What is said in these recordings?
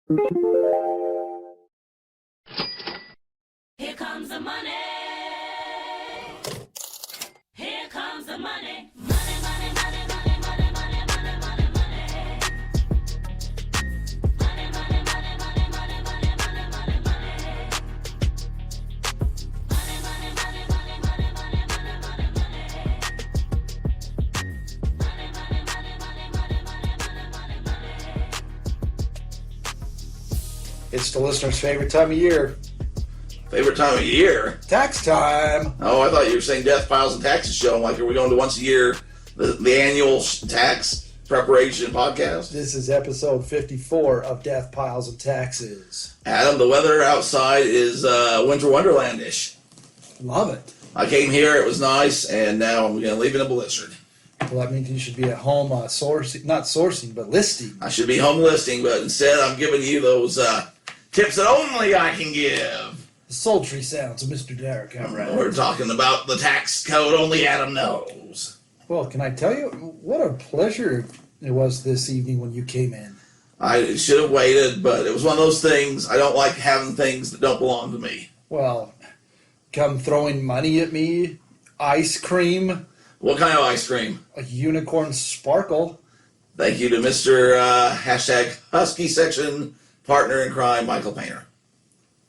Here comes the money. Here comes the money. Money, money, money, money, money, money, money, money, money. Money, money, money, money, money, money, money, money, money. Money, money, money, money, money, money, money, money, money. Money, money, money, money, money, money, money, money. It's the listener's favorite time of year. Favorite time of year? Tax time. Oh, I thought you were saying DeathPiles and Taxes show. I'm like, are we going to once a year, the annual tax preparation podcast? This is episode 54 of Death Piles and Taxes. Adam, the weather outside is winter wonderland-ish. Love it. I came here, it was nice, and now I'm going to leave in a blizzard. Well, that means you should be at home sourcing, not sourcing, but listing. I should be home listing, but instead I'm giving you those tips that only I can give. The sultry sounds of Mr. Derek, right? We're talking about the tax code only Adam knows. Well, can I tell you, what a pleasure it was this evening when you came in. I should have waited, but it was one of those things. I don't like having things that don't belong to me. Well, come throwing money at me, ice cream, What kind of ice cream? a unicorn sparkle. Thank you to Mr. Hashtag Husky Section Partner in Crime, Michael Painter.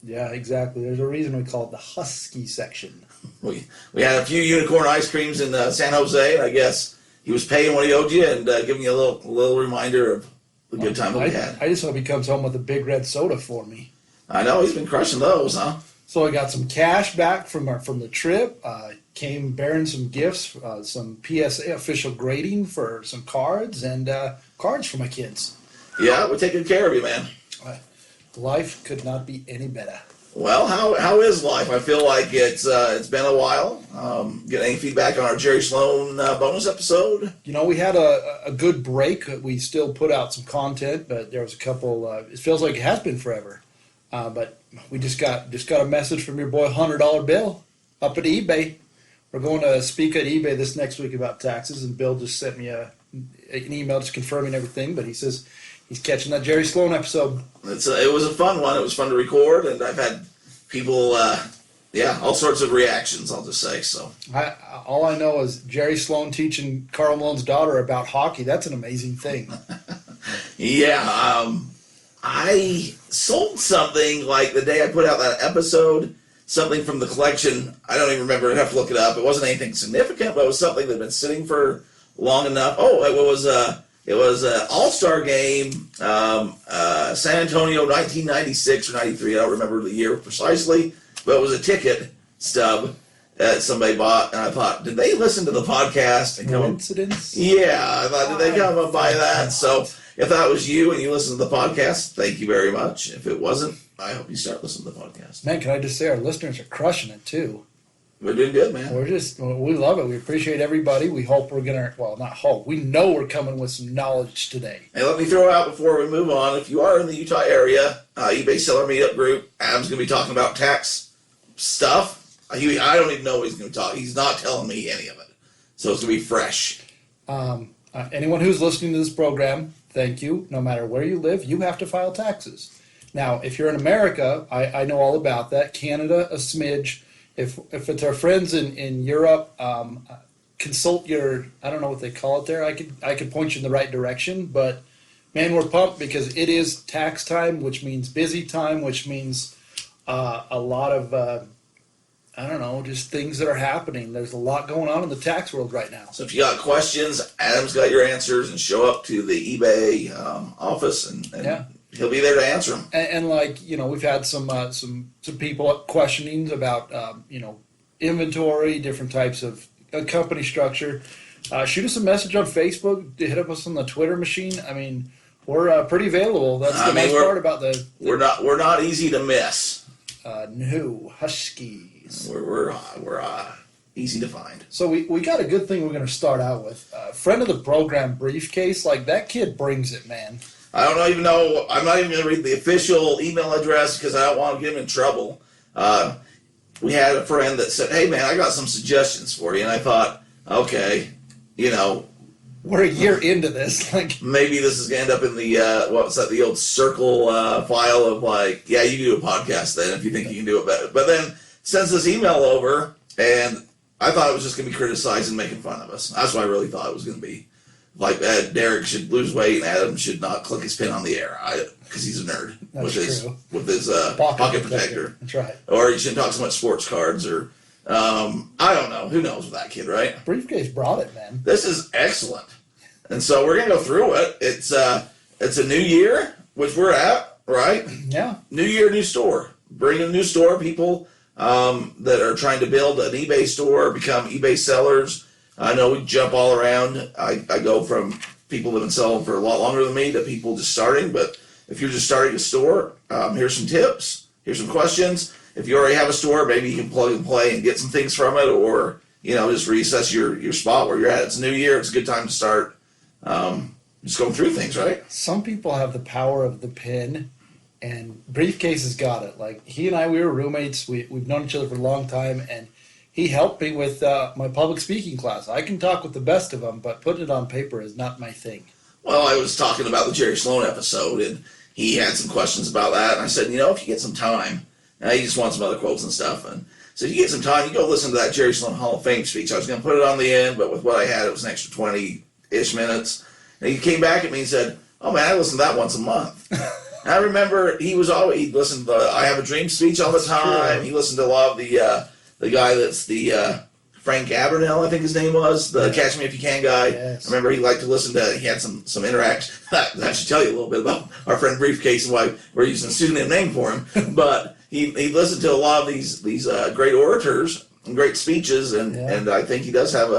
Yeah, exactly. There's a reason we call it the Husky section. We had a few unicorn ice creams in San Jose, and I guess he was paying what he owed you and giving you a little reminder of the good time that we had. I just hope he comes home with a big red soda for me. I know, he's been crushing those, huh? So I got some cash back from the trip. Came bearing some gifts, some PSA official grading for some cards and cards for my kids. Yeah, we're taking care of you, man. Life could not be any better. Well, how is life? I feel like it's been a while. Get any feedback on our Jerry Sloan bonus episode? You know, we had a good break. We still put out some content, but there was a couple. It feels like it has been forever. But we just got a message from your boy $100 Bill up at eBay. We're going to speak at eBay this next week about taxes, and Bill just sent me an email just confirming everything. But he says he's catching that Jerry Sloan episode. It was a fun one. It was fun to record, and I've had people, all sorts of reactions, I'll just say. So All I know is Jerry Sloan teaching Carl Malone's daughter about hockey. That's an amazing thing. Yeah, I sold something like the day I put out that episode, something from the collection. I don't even remember. I'd have to look it up. It wasn't anything significant, but it was something that had been sitting for long enough. Oh, it was an all-star game, San Antonio 1996 or 93. I don't remember the year precisely, but it was a ticket stub that somebody bought, and I thought, did they listen to the podcast? And Coincidence? Yeah, I thought, did they come and buy that? So if that was you and you listened to the podcast, thank you very much. If it wasn't, I hope you start listening to the podcast. Man, can I just say our listeners are crushing it, too. We're doing good, man. We love it. We appreciate everybody. We hope we're going to, well, not hope. We know we're coming with some knowledge today. Hey, let me throw out before we move on, if you are in the Utah area, eBay Seller Meetup Group, Adam's going to be talking about tax stuff. I don't even know what he's going to talk. He's not telling me any of it. So it's going to be fresh. Anyone who's listening to this program, thank you. No matter where you live, you have to file taxes. Now, if you're in America, I know all about that. Canada, a smidge. If it's our friends in Europe, consult your, I don't know what they call it there. I could point you in the right direction, but man, we're pumped because it is tax time, which means busy time, which means a lot of, just things that are happening. There's a lot going on in the tax world right now. So if you got questions, Adam's got your answers, and show up to the eBay office, and yeah. He'll be there to answer them. And we've had some people questioning about, inventory, different types of company structure. Shoot us a message on Facebook. Hit up us on the Twitter machine. I mean, we're pretty available. That's the nice part about the. We're not easy to miss. No, Huskies. We're easy to find. So we got a good thing we're going to start out with. Friend of the program, Briefcase. Like, that kid brings it, man. I don't even know. I'm not even going to read the official email address because I don't want to get him in trouble. We had a friend that said, hey, man, I got some suggestions for you. And I thought, okay, we're a year into this. Like, maybe this is going to end up in the, the old circle file of like, yeah, you do a podcast then if you think you can do it better. But then sends this email over, and I thought it was just going to be criticizing, making fun of us. That's what I really thought it was going to be. Like, Derek should lose weight and Adam should not click his pin on the air because he's a nerd with his pocket protector. That's right. Or he shouldn't talk so much sports cards or, I don't know. Who knows with that kid, right? Briefcase brought it, man. This is excellent. And so we're going to go through it. It's a new year, which we're at, right? Yeah. New year, new store. Bring a new store. People that are trying to build an eBay store, become eBay sellers. I know we jump all around. I go from people that have been selling for a lot longer than me to people just starting. But if you're just starting a store, here's some tips. Here's some questions. If you already have a store, maybe you can plug and play and get some things from it, or just reassess your spot where you're at. It's a new year. It's a good time to start just going through things, right? Some people have the power of the pin, and Briefcase has got it. Like, he and I, we were roommates. We've known each other for a long time, and he helped me with my public speaking class. I can talk with the best of them, but putting it on paper is not my thing. Well, I was talking about the Jerry Sloan episode, and he had some questions about that, and I said, if you get some time, he just wants some other quotes and stuff, and so if you get some time, you go listen to that Jerry Sloan Hall of Fame speech. I was going to put it on the end, but with what I had, it was an extra 20-ish minutes. And he came back at me and said, oh, man, I listen to that once a month. And I remember he'd listen to the I Have a Dream speech all the time. He listened to a lot of the guy that's the Frank Abernell, I think his name was, the Catch Me If You Can guy. Yes. I remember he liked to listen to, he had some interaction. I should tell you a little bit about our friend Briefcase and why we're using a pseudonym name for him. But he listened to a lot of these great orators and great speeches, and I think he does have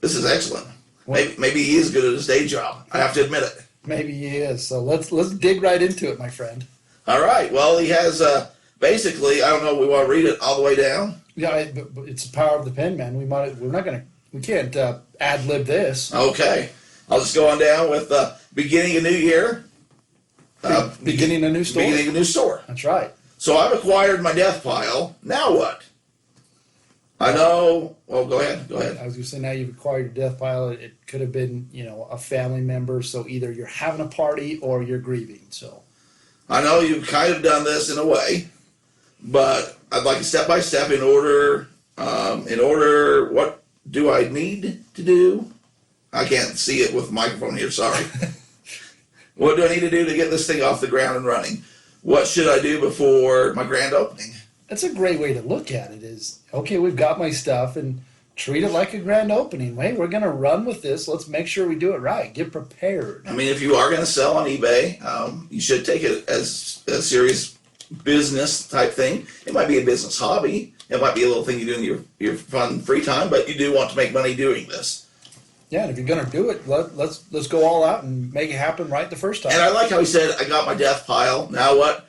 this is excellent. Maybe he is good at his day job. I have to admit it. Maybe he is. So let's dig right into it, my friend. All right. Well, he has basically, I don't know, we want to read it all the way down? Yeah, but it's the power of the pen, man. We can't ad-lib this. Okay. I'll just go on down with beginning a new year. Beginning a new store. Beginning a new store. That's right. So I've acquired my death pile. Now what? I know. Well, go ahead. I was going to say, now you've acquired your death pile. It could have been, a family member. So either you're having a party or you're grieving. So I know you've kind of done this in a way, but I'd like a step-by-step in order. What do I need to do? I can't see it with the microphone here. Sorry. What do I need to do to get this thing off the ground and running? What should I do before my grand opening? that's a great way to look at it is, okay, we've got my stuff and treat it like a grand opening. Hey, we're going to run with this. Let's make sure we do it right. Get prepared. I mean, if you are going to sell on eBay, you should take it as a serious business type thing. It might be a business hobby. It might be a little thing you do in your fun free time, but you do want to make money doing this. Yeah, and if you're going to do it, let's go all out and make it happen right the first time. And I like how he said, I got my death pile. Now what?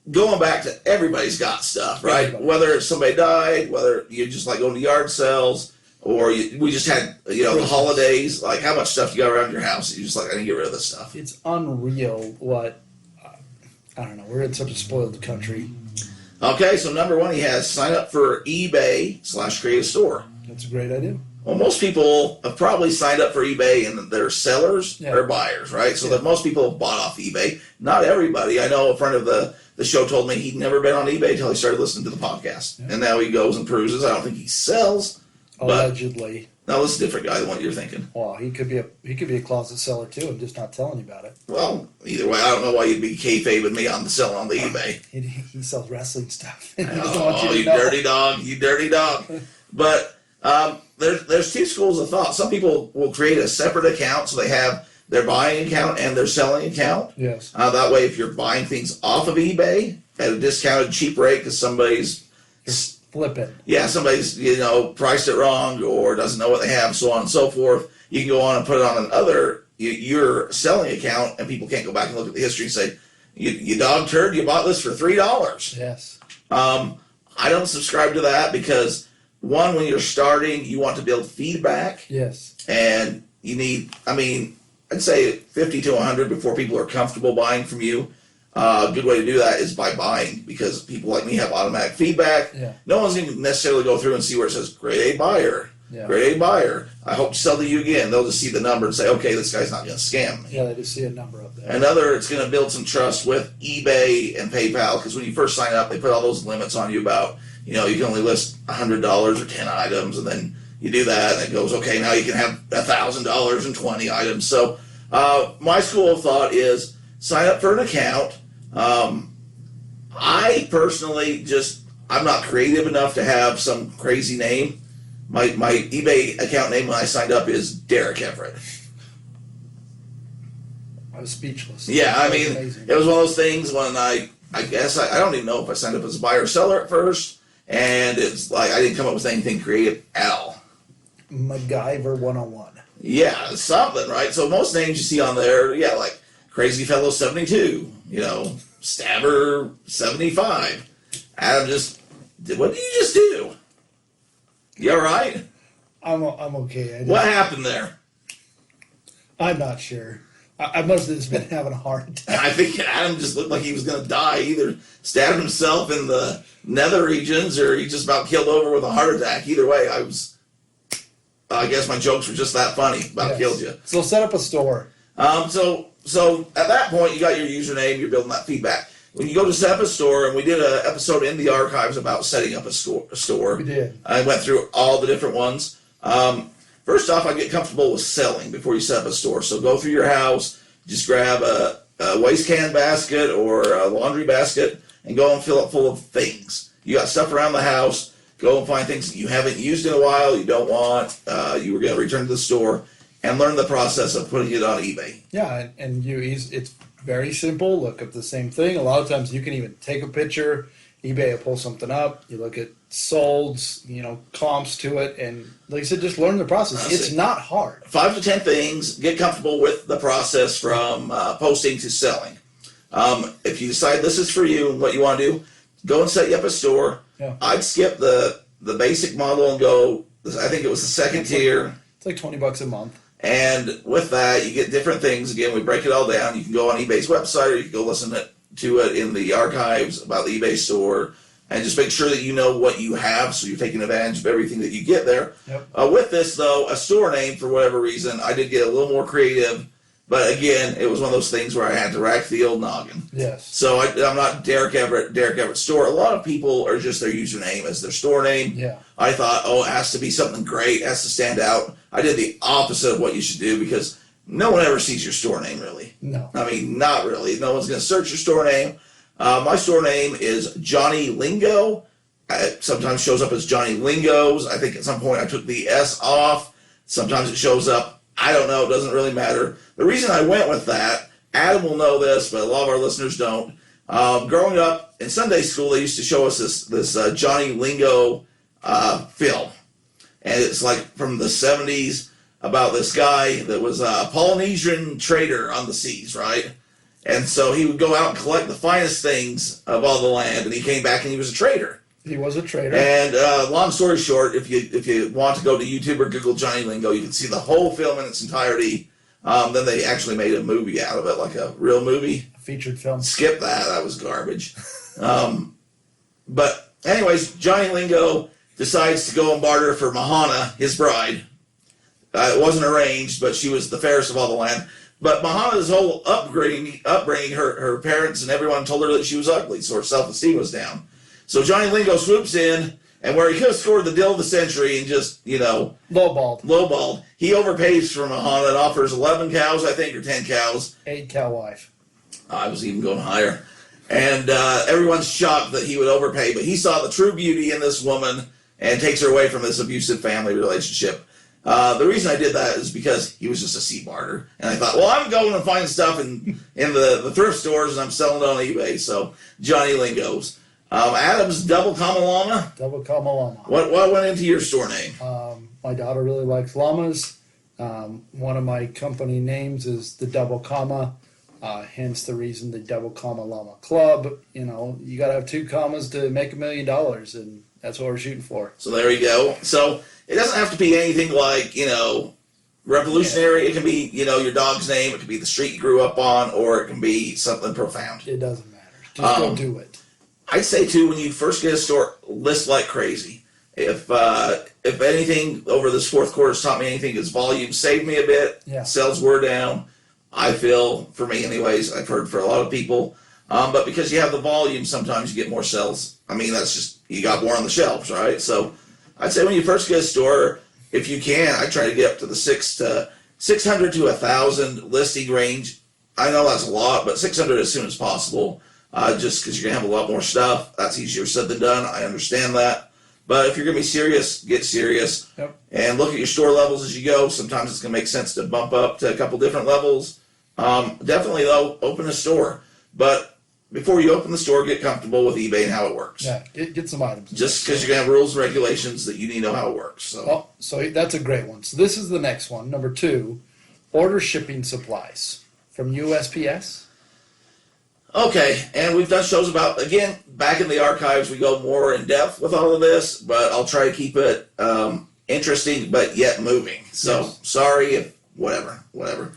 Going back to everybody's got stuff, right? Everybody. Whether somebody died, whether you just like going to yard sales, or we just had, the holidays. Like, how much stuff you got around your house? You're just like, I need to get rid of this stuff. It's unreal what, I don't know, we're in such a spoiled country. Okay, so number one, he has sign up for eBay/create a store. That's a great idea. Well, most people have probably signed up for eBay and they're sellers or buyers, right? So that most people have bought off eBay. Not everybody. I know a friend of the show told me he'd never been on eBay until he started listening to the podcast. Yeah. And now he goes and peruses. I don't think he sells. Allegedly. No, this is a different guy than what you're thinking. Well, he could be a closet seller too and just not telling you about it. Well, either way, I don't know why you'd be kayfabing me on the selling on the eBay. He sells wrestling stuff. Oh, you dirty dog. You dirty dog. But there's two schools of thought. Some people will create a separate account so they have their buying account and their selling account. Yes. That way, if you're buying things off of eBay at a discounted, cheap rate because somebody's flipping. Yeah, somebody's priced it wrong or doesn't know what they have, so on and so forth. You can go on and put it on your selling account, and people can't go back and look at the history and say, "You dog turd, you bought this for $3." Yes. I don't subscribe to that because one, when you're starting, you want to build feedback. Yes. And you need, I'd say 50 to 100 before people are comfortable buying from you. A good way to do that is by buying, because people like me have automatic feedback. Yeah. No one's going to necessarily go through and see where it says grade A buyer. Yeah. grade A buyer. I hope to sell to you again. They'll just see the number and say, okay, this guy's not going to scam me. Yeah, they just see a number up there. Another, it's going to build some trust with eBay and PayPal, because when you first sign up, they put all those limits on you about, you can only list $100 or 10 items, and then you do that, and it goes, okay, now you can have $1,000 and 20 items. So my school of thought is sign up for an account. I personally I'm not creative enough to have some crazy name. My eBay account name when I signed up is Derek Everett. I was speechless. Yeah, I That was mean, amazing. it was one of those things when I guess I don't even know if I signed up as a buyer or seller at first, and it's like I didn't come up with anything creative at all. MacGyver 101. Yeah, something, right? So most names you see on there, like Crazy Fellow 72, Stabber 75. Adam what did you just do? You all right? I'm okay. What happened there? I'm not sure. I must have just been having a heart attack. I think Adam just looked like he was going to die. Either stabbed himself in the nether regions or he just about killed over with a heart attack. Either way, I guess my jokes were just that funny. About killed you. So set up a store. So at that point, you got your username. You're building that feedback. When you go to set up a store, and we did an episode in the archives about setting up a store. We did. I went through all the different ones. First off, I get comfortable with selling before you set up a store. So go through your house, just grab a waste can basket or a laundry basket, and go and fill it full of things. You got stuff around the house. Go and find things that you haven't used in a while, you don't want, you were going to return to the store, and learn the process of putting it on eBay. Yeah, and it's very simple. Look up the same thing. A lot of times you can even take a picture. eBay will pull something up. You look at solds, comps to it, and like I said, just learn the process. It's not hard. 5 to 10 things. Get comfortable with the process from posting to selling. If you decide this is for you and what you want to do, go and set you up a store. Yeah. I'd skip the basic model and go, I think it was the second tier. It's like $20 a month. And with that, you get different things. Again, we break it all down. You can go on eBay's website, or you can go listen to it in the archives about the eBay store, and just make sure that you know what you have, so you're taking advantage of everything that you get there. Yep. With this, though, a store name, for whatever reason, I did get a little more creative. But again, it was one of those things where I had to rack the old noggin. Yes. So I'm not Derek Everett Store. A lot of people are just their username as their store name. Yeah. I thought, it has to be something great, it has to stand out. I did the opposite of what you should do, because no one ever sees your store name, really. No. I mean, not really. No one's going to search your store name. My store name is Johnny Lingo. It sometimes shows up as Johnny Lingos. I think at some point I took the S off. Sometimes it shows up. I don't know. It doesn't really matter. The reason I went with that, Adam will know this, but a lot of our listeners don't. Growing up in Sunday school, they used to show us this Johnny Lingo film. And it's like from the 70s about this guy that was a Polynesian trader on the seas, right? And so he would go out and collect the finest things of all the land, and he came back and he was a trader. He was a trader. And long story short, if you want to go to YouTube or Google Johnny Lingo, you can see the whole film in its entirety. Then they actually made a movie out of it, like a real movie. A featured film. Skip that. That was garbage. But anyways, Johnny Lingo decides to go and barter for Mahana, his bride. It wasn't arranged, but she was the fairest of all the land. But Mahana's whole upbringing, her parents and everyone told her that she was ugly, so her self-esteem was down. So Johnny Lingo swoops in, and where he could have scored the deal of the century and just, lowballed, he overpays for Mahana and offers 11 cows, I think, or 10 cows. 8 cow wife. I was even going higher. And everyone's shocked that he would overpay, but he saw the true beauty in this woman and takes her away from this abusive family relationship. The reason I did that is because he was just a sea barter. And I thought, well, I'm going to find stuff in the thrift stores, and I'm selling it on eBay. So Johnny Lingo's. Adam's Double Kama Llama. Double Kama Llama. What went into your store name? My daughter really likes llamas. One of my company names is the Double Kama. Hence the reason the Double Kama Llama Club. You got to have 2 commas to make $1 million, and that's what we're shooting for. So there you go. So it doesn't have to be anything like, revolutionary. Yeah. It can be, your dog's name. It can be the street you grew up on, or it can be something profound. It doesn't matter. Just go do it. I'd say, too, when you first get a store, list like crazy. If if anything, over this fourth quarter's taught me anything, is volume saved me a bit. Yeah. Sales were down. I feel, for me anyways, I've heard for a lot of people. But because you have the volume, sometimes you get more sales. I mean, that's just, you got more on the shelves, right? So I'd say when you first get a store, if you can, I try to get up to the 600 to 1,000 listing range. I know that's a lot, but 600 as soon as possible, just because you're going to have a lot more stuff. That's easier said than done. I understand that. But if you're going to be serious, get serious. Yep. And look at your store levels as you go. Sometimes it's going to make sense to bump up to a couple different levels. Definitely, though, open a store. But before you open the store, get comfortable with eBay and how it works. Yeah, get some items. Just because you're going to have rules and regulations that you need to know how it works. So that's a great one. So this is the next one. Number 2, order shipping supplies from USPS. Okay, and we've done shows about, again, back in the archives, we go more in depth with all of this, but I'll try to keep it interesting, but yet moving. So, sorry if, whatever.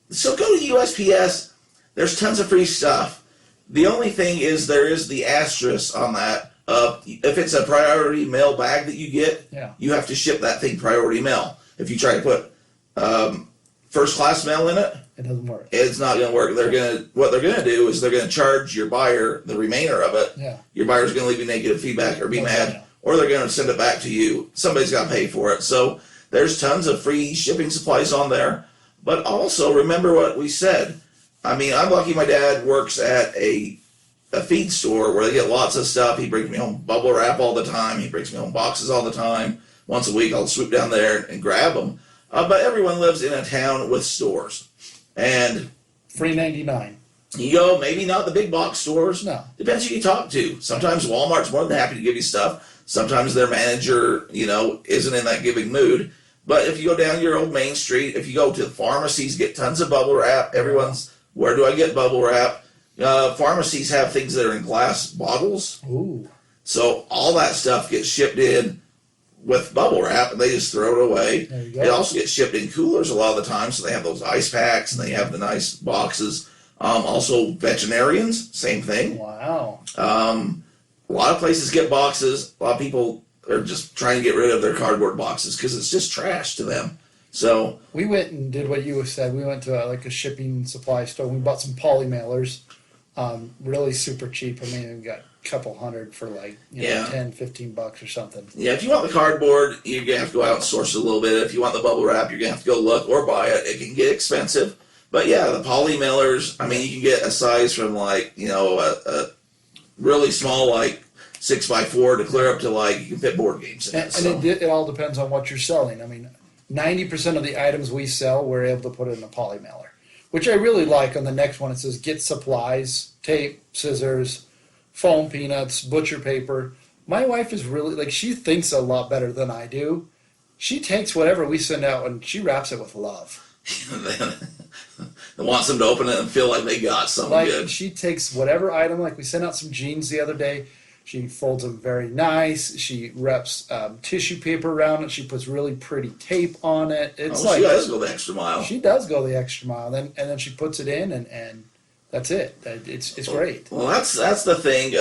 So go to USPS. There's tons of free stuff. The only thing is there is the asterisk on that. If it's a priority mail bag that you get, you have to ship that thing priority mail. If you try to put first class mail in it, it doesn't work. It's not going to work. What they're gonna do is they're gonna charge your buyer the remainder of it. Yeah. Your buyer's gonna leave you negative feedback or be mad, or they're gonna send it back to you. Somebody's got to pay for it. So there's tons of free shipping supplies on there. But also remember what we said. I mean, I'm lucky my dad works at a feed store where they get lots of stuff. He brings me home bubble wrap all the time. He brings me home boxes all the time. Once a week, I'll swoop down there and grab them. But everyone lives in a town with stores. And free 99. You go, maybe not the big box stores. No. Depends who you talk to. Sometimes Walmart's more than happy to give you stuff. Sometimes their manager, isn't in that giving mood. But if you go down your old main street, if you go to the pharmacies, get tons of bubble wrap. Everyone's, where do I get bubble wrap? Pharmacies have things that are in glass bottles. Ooh. So all that stuff gets shipped in with bubble wrap, and they just throw it away. There you go. It also gets shipped in coolers a lot of the time, so they have those ice packs, and they have the nice boxes. Also, veterinarians, same thing. Wow. A lot of places get boxes. A lot of people are just trying to get rid of their cardboard boxes because it's just trash to them. So we went and did what you said. We went to a shipping supply store. We bought some poly mailers, really super cheap. I mean, we got a couple hundred for $10, $15 or something. Yeah, if you want the cardboard, you're gonna have to go out and source it a little bit. If you want the bubble wrap, you're gonna have to go look or buy it. It can get expensive, but yeah, the poly mailers. I mean, you can get a size from a really small 6x4 to clear up to you can fit board games in it. And it all depends on what you're selling. I mean, 90% of the items we sell, we're able to put in a poly mailer, which I really like. On the next one, it says get supplies, tape, scissors, foam peanuts, butcher paper. My wife is really, she thinks a lot better than I do. She takes whatever we send out and she wraps it with love. It wants them to open it and feel like they got something good. She takes whatever item, we sent out some jeans the other day. She folds them very nice. She wraps tissue paper around it. She puts really pretty tape on it. It's she does go the extra mile. She does go the extra mile. And then she puts it in and that's it. It's great. Well, that's the thing.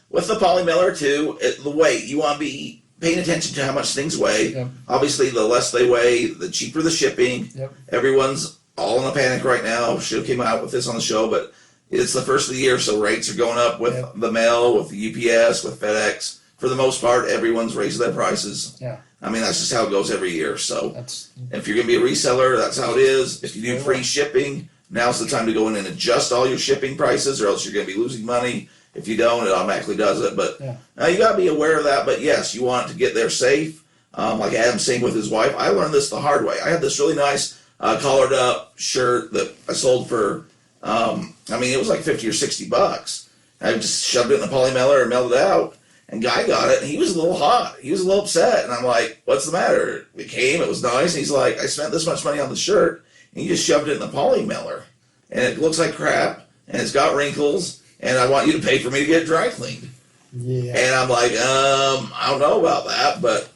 With the poly mailer too, the weight, you want to be paying attention to how much things weigh. Yep. Obviously, the less they weigh, the cheaper the shipping. Yep. Everyone's all in a panic right now. Should have came out with this on the show, but it's the first of the year, so rates are going up with the mail, with the UPS, with FedEx. For the most part, everyone's raised their prices. Yeah. I mean, that's just how it goes every year. So That's if you're going to be a reseller, that's how it is. If you do free shipping, now's the time to go in and adjust all your shipping prices, or else you're going to be losing money. If you don't, it automatically does it. But you got to be aware of that. But yes, you want to get there safe. Like Adam's saying with his wife, I learned this the hard way. I had this really nice collared up shirt that I sold for, it was like $50 or $60. I just shoved it in a poly mailer and mailed it out. And guy got it, and he was a little hot. He was a little upset. And I'm like, what's the matter? It came, it was nice. And he's like, I spent this much money on the shirt, and you just shoved it in the poly mailer. And it looks like crap, and it's got wrinkles, and I want you to pay for me to get it dry cleaned. Yeah. And I'm like, I don't know about that, but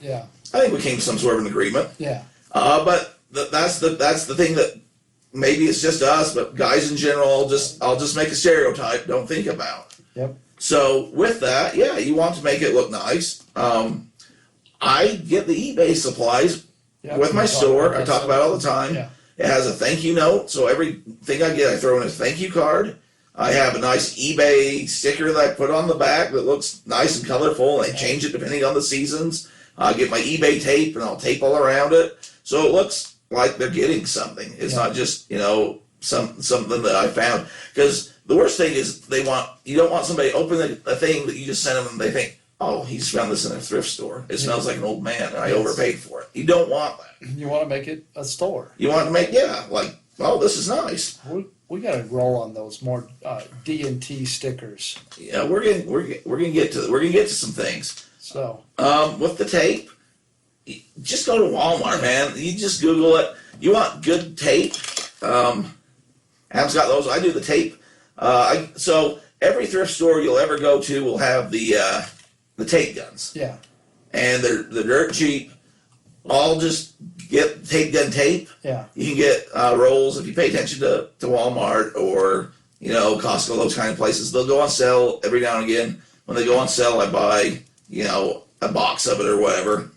I think we came to some sort of an agreement. Yeah. But that's the thing that maybe it's just us, but guys in general, I'll just make a stereotype, don't think about. Yep. So with that, you want to make it look nice. I get the eBay supplies Yeah, with we my talk store. about I that talk stuff. about it all the time. Yeah. It has a thank you note, so everything I get, I throw in a thank you card. I have a nice eBay sticker that I put on the back that looks nice and colorful, and I change it depending on the seasons. I get my eBay tape, and I'll tape all around it, so it looks like they're getting something. It's not just, something that I found. Because the worst thing is you don't want somebody to open a thing that you just sent them and they think, oh, he just found this in a thrift store. It smells like an old man, and I overpaid for it. You don't want that. You want to make it a store. You want to make, oh, this is nice. We got to roll on those more D&T stickers. Yeah, we're gonna get to some things. So with the tape, just go to Walmart, man. You just Google it. You want good tape? Adam's got those. I do the tape. So every thrift store you'll ever go to will have the tape guns. yeah, And they're dirt cheap. All just get tape gun tape. yeah, You can get rolls if you pay attention to Walmart or Costco, those kind of places. They'll go on sale every now and again. When they go on sale, I buy a box of it or whatever.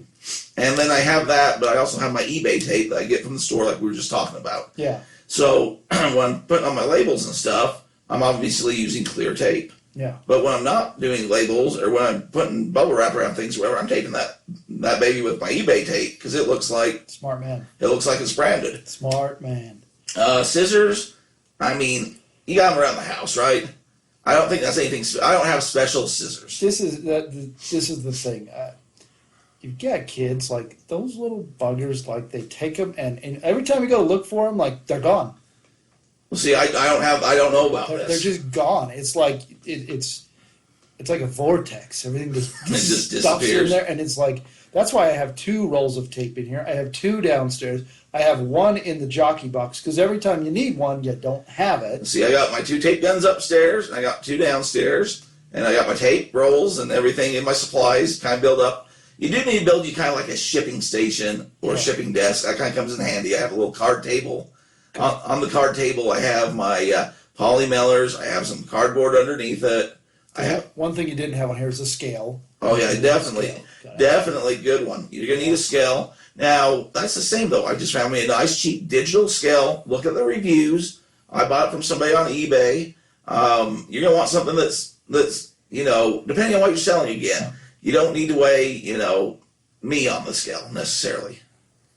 And then I have that, but I also have my eBay tape that I get from the store, like we were just talking about. yeah, So when I'm putting on my labels and stuff, I'm obviously using clear tape. yeah. But when I'm not doing labels or when I'm putting bubble wrap around things or whatever, I'm taping that baby with my eBay tape because it looks like Smart man. it's branded. Smart man. Scissors, I mean, you got them around the house, right? I don't think that's anything. I don't have special scissors. This is the thing. You've got kids, like those little buggers, like they take them and every time you go to look for them, like they're gone. Well, see, I don't know about They're this. just gone. It's like it's like a vortex. Everything just just stuffs in disappears. there, and it's like that's why I have 2 rolls of tape in here. I have 2 downstairs. I have 1 in the jockey box because every time you need one, you don't have it. See, I got my 2 tape guns upstairs, and I got 2 downstairs, and I got my tape rolls and everything in my supplies kind of build up. You do need to build you kind of like a shipping station or a shipping desk. That kind of comes in handy. I have a little card table. On the card table, I have my poly mailers. I have some cardboard underneath it. I have. One thing you didn't have on here is a scale. Oh yeah, definitely, Scale. definitely good one. You're gonna need a scale. Now that's the same though. I just found me a nice cheap digital scale. Look at the reviews. I bought it from somebody on eBay. You're gonna want something that's depending on what you're selling again. You don't need to weigh me on the scale necessarily.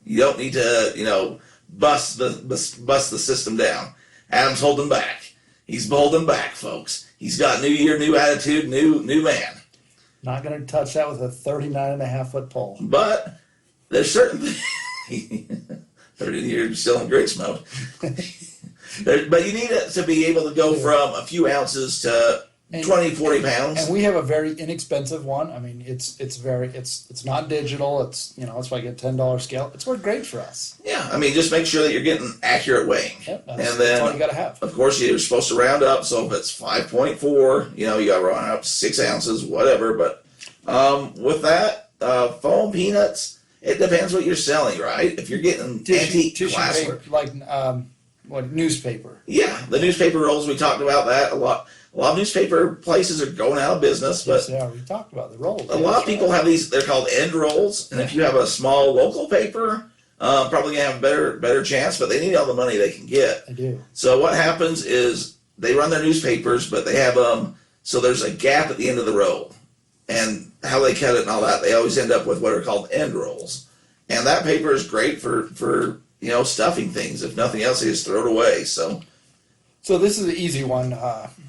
You don't need to bust the system down. Adam's holding back. He's holding back, folks. He's got new year, new attitude, new man. Not going to touch that with a 39.5-foot pole. But there's certain things. 30 years still in great smoke. But you need it to be able to go from a few ounces to 20, 40 pounds. And we have a very inexpensive one. I mean, it's not digital. That's why I get $10 scale. It's worked great for us. Yeah, I mean, just make sure that you're getting accurate weighing. Yep, and that's then, all you got to have. of course, you're supposed to round up. So if it's 5.4, you got to round up 6 ounces, whatever. But with that, foam peanuts, it depends what you're selling, right? If you're getting antique glassware. Paper, like newspaper. Yeah, the newspaper rolls, we talked about that a lot. A lot of newspaper places are going out of business, but Yes, they are. We talked about the rolls. a lot of people have these. They're called end rolls, and if you have a small local paper, probably gonna have a better chance. But they need all the money they can get. I do. So what happens is they run their newspapers, but they have so there's a gap at the end of the roll, and how they cut it and all that, they always end up with what are called end rolls, and that paper is great for stuffing things. If nothing else, they just throw it away. So this is an easy one.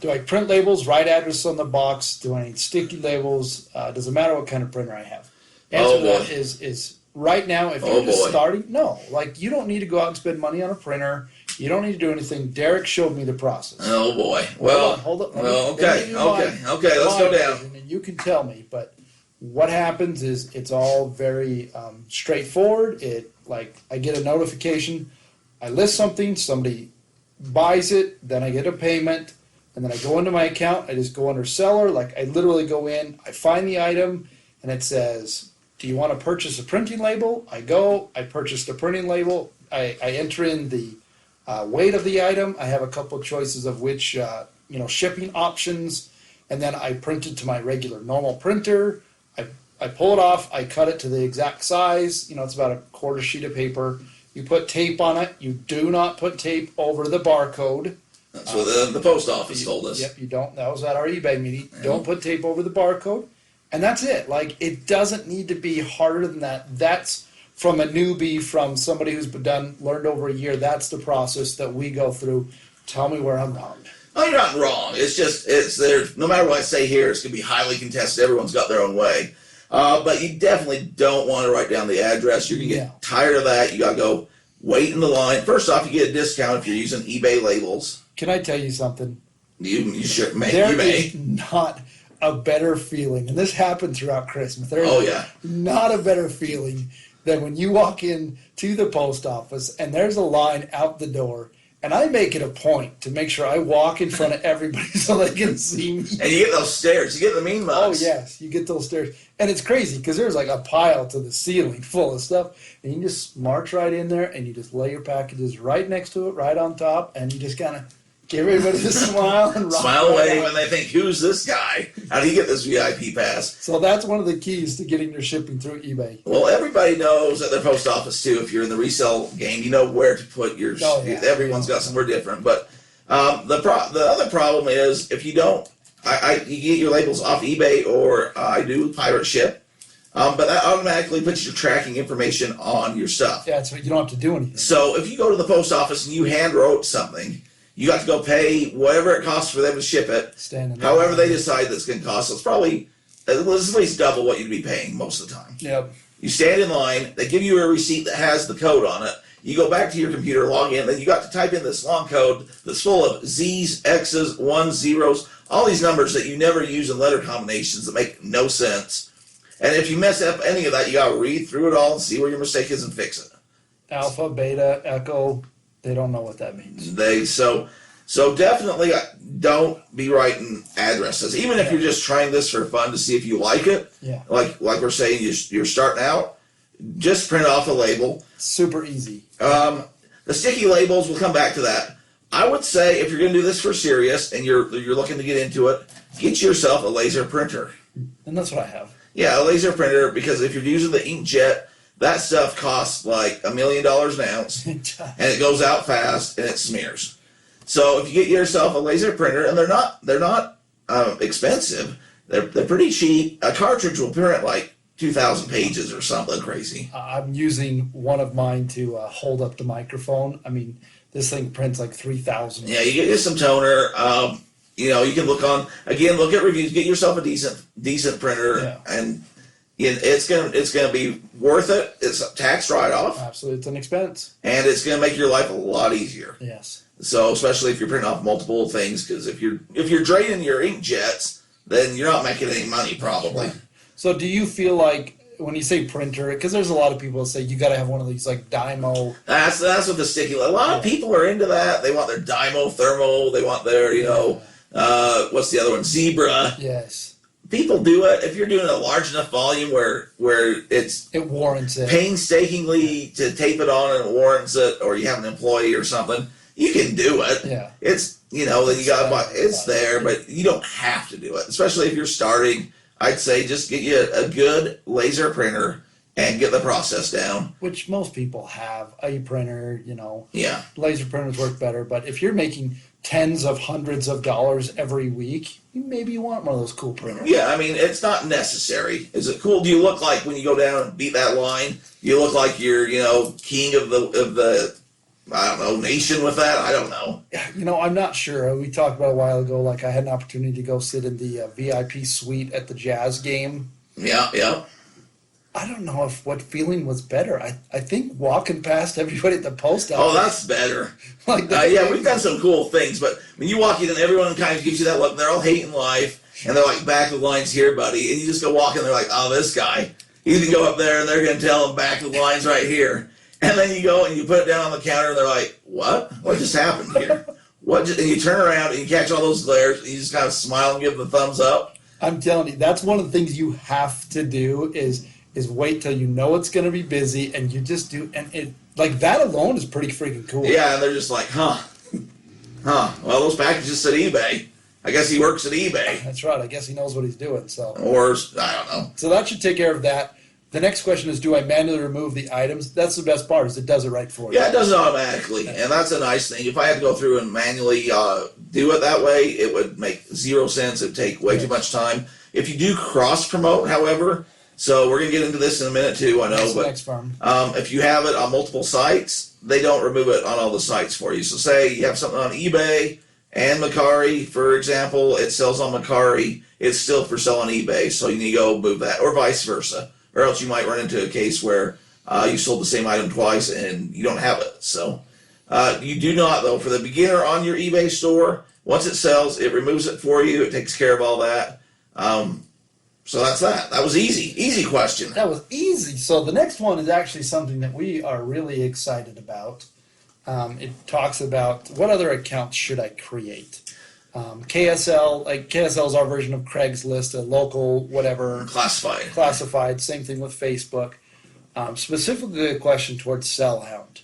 Do I print labels, write address on the box? Do I need sticky labels? Does it matter what kind of printer I have? Answer to that is right now, if you're just starting, no. Like, you don't need to go out and spend money on a printer. You don't need to do anything. Derek showed me the process. Oh boy. Well, hold on. Okay. Let's go down. And you can tell me, but what happens is it's all very straightforward. I get a notification. I list something. Somebody buys it, then I get a payment, and then I go into my account. I just go under seller. Like, I literally go in, I find the item, and it says, do you want to purchase a printing label? I purchase the printing label. I enter in the weight of the item. I have a couple of choices of which shipping options, and then I print it to my regular normal printer. I I pull it off, I cut it to the exact size, it's about a quarter sheet of paper. You put tape on it. You do not put tape over the barcode. That's what the post office told us. Yep, you don't. That was at our eBay meeting. Don't put tape over the barcode. And that's it. Like, it doesn't need to be harder than that. That's from a newbie, from somebody who's learned over a year. That's the process that we go through. Tell me where I'm wrong. Oh, you're not wrong. It's there. No matter what I say here, it's going to be highly contested. Everyone's got their own way. But you definitely don't want to write down the address. You're going to get tired of that. You got to go wait in the line. First off, you get a discount if you're using eBay labels. Can I tell you something? You should may. There you may. is not a better feeling, and this happened throughout Christmas. There is not a better feeling than when you walk in to the post office and there's a line out the door. And I make it a point to make sure I walk in front of everybody so they can see me. And you get those stairs. You get the mean mugs. Oh, yes. You get those stairs. And it's crazy because there's like a pile to the ceiling full of stuff. And you just march right in there and you just lay your packages right next to it, right on top. And you just kind of give everybody a smile and rock smile right away out. when they think, who's this guy? How do you get this VIP pass? So that's one of the keys to getting your shipping through eBay. Well, everybody knows at their post office, too, if you're in the resale game, you know where to put your... Everyone's got somewhere different. But the other problem is if you don't... you get your labels off eBay, or I do pirate ship, but that automatically puts your tracking information on your stuff. Yeah, so you don't have to do anything. So if you go to the post office and you hand wrote something, you got to go pay whatever it costs for them to ship it. However they decide that's going to cost. So it's probably at least double what you'd be paying most of the time. Yep. You stand in line. They give you a receipt that has the code on it. You go back to your computer, log in, then you got to type in this long code that's full of Z's, X's, 1s, zeros, all these numbers that you never use in letter combinations that make no sense. And if you mess up any of that, you got to read through it all and see where your mistake is and fix it. Alpha, beta, echo. They don't know what that means. So definitely don't be writing addresses, even if you're just trying this for fun to see if you like it. Yeah. Like we're saying, you're starting out. Just print off a label. Super easy. The sticky labels, we'll come back to that. I would say if you're going to do this for serious and you're looking to get into it, get yourself a laser printer. And that's what I have. Yeah, a laser printer, because if you're using the inkjet, that stuff costs like $1 million an ounce, and it goes out fast and it smears. So if you get yourself a laser printer, and they're not expensive, they're pretty cheap. A cartridge will print like 2,000 pages or something crazy. I'm using one of mine to hold up the microphone. I mean, this thing prints like 3,000. Yeah, you get you some toner. You can look at reviews. Get yourself a decent printer, and it's gonna be worth it. It's a tax write-off. Absolutely, it's an expense, and it's gonna make your life a lot easier. Yes. So especially if you're printing off multiple things, because if you're draining your inkjets, then you're not making any money probably. Right. So do you feel like when you say printer, because there's a lot of people that say you got to have one of these like Dymo. That's what the sticky. A lot of people are into that. They want their Dymo thermal. They want their what's the other one? Zebra. Yes. People do it if you're doing a large enough volume where it warrants it painstakingly to tape it on and it warrants it, or you have an employee or something. You can do it. Yeah. It's then you got it's there, but you don't have to do it. Especially if you're starting, I'd say just get you a good laser printer and get the process down. Which most people have a printer, Yeah. Laser printers work better, but if you're making tens of hundreds of dollars every week, maybe you want one of those cool printers. Yeah, I mean, it's not necessary. Is it cool? Do you look like when you go down and beat that line? You look like you're, king of the I don't know, nation with that? I don't know. I'm not sure. We talked about a while ago, like I had an opportunity to go sit in the VIP suite at the Jazz game. Yeah. I don't know what feeling was better. I think walking past everybody at the post office. Oh, that's better. Yeah, we've done some cool things, but when you walk in and everyone kind of gives you that look, they're all hating life, and they're like, back of the line's here, buddy, and you just go walk in, they're like, oh, this guy. You can go up there, and they're going to tell them back of the line's right here. And then you go and you put it down on the counter, and they're like, what? What just happened here? And you turn around, and you catch all those glares, and you just kind of smile and give the thumbs up. I'm telling you, that's one of the things you have to do is wait till you know it's going to be busy, and you just do, and it like that alone is pretty freaking cool. Yeah, and they're just like, well, those packages said eBay. I guess he works at eBay. That's right. I guess he knows what he's doing. So, Or, I don't know. so that should take care of that. The next question is, do I manually remove the items? That's the best part, is it does it right for you. Yeah, it does it automatically, and that's a nice thing. If I had to go through and manually do it that way, it would make 0 sense. It would take way too much time. If you do cross-promote, however, so we're going to get into this in a minute too, I know, That's the but next firm. if you have it on multiple sites, they don't remove it on all the sites for you. So say you have something on eBay and Mercari, for example, it sells on Mercari, it's still for sale on eBay, so you need to go move that, or vice versa. Or else you might run into a case where you sold the same item twice and you don't have it. So you do not, though, for the beginner on your eBay store, once it sells, it removes it for you. It takes care of all that. So that's that. That was easy. Easy question. That was easy. So the next one is actually something that we are really excited about. It talks about what other accounts should I create. KSL, like KSL is our version of Craigslist, a local whatever. Classified. Same thing with Facebook. Specifically a question towards Sellhound.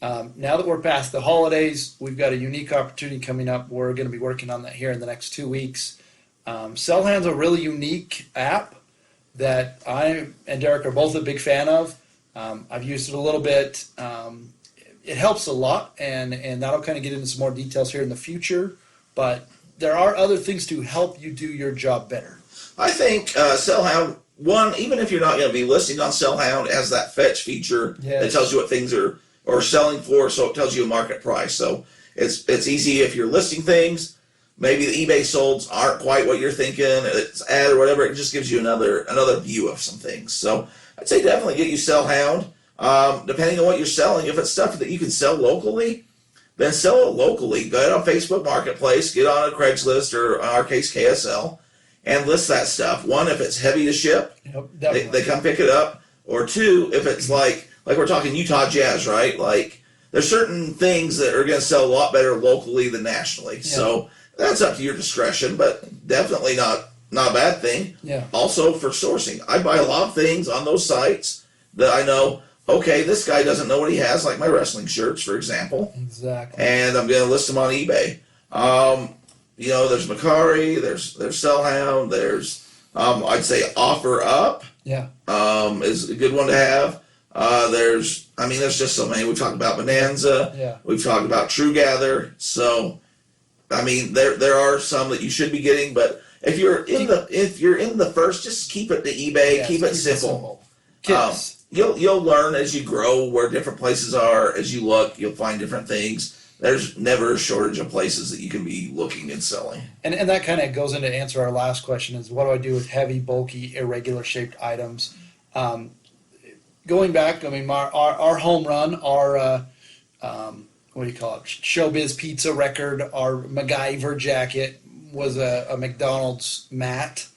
Now that we're past the holidays, we've got a unique opportunity coming up. We're going to be working on that here in the next 2 weeks. Sellhound's a really unique app that I and Derek are both a big fan of. I've used it a little bit. It helps a lot, and that'll kind of get into some more details here in the future. But there are other things to help you do your job better. I think Sellhound, one, even if you're not going to be listing on Sellhound, it has that fetch feature that tells you what things are selling for, so it tells you a market price. So it's easy if you're listing things. Maybe the eBay solds aren't quite what you're thinking, it's ad or whatever. It just gives you another view of some things. So I'd say definitely get you Sellhound. Depending on what you're selling, if it's stuff that you can sell locally, then sell it locally. Go ahead on Facebook Marketplace, get on a Craigslist, or in our case KSL, and list that stuff. One, if it's heavy to ship, they come pick it up. Or two, if it's like we're talking Utah Jazz, right? Like there's certain things that are going to sell a lot better locally than nationally. Yeah. So that's up to your discretion, but definitely not a bad thing. Yeah. Also for sourcing, I buy a lot of things on those sites that I know, okay, this guy doesn't know what he has, like my wrestling shirts, for example. Exactly. And I'm going to list them on eBay. There's Mercari, there's Sellhound, there's, I'd say OfferUp. Yeah. Is a good one to have. There's just so many. We've talked about Bonanza. Yeah. We've talked about TrueGather. So, there are some that you should be getting, but if you're in the first, just keep it to eBay. Yeah, keep it simple. Kids. You'll learn as you grow where different places are. As you look, you'll find different things. There's never a shortage of places that you can be looking and selling. And that kind of goes into answer our last question is, what do I do with heavy, bulky, irregular shaped items? Going back, our home run, our what do you call it? Showbiz Pizza record, our MacGyver jacket was a McDonald's mat.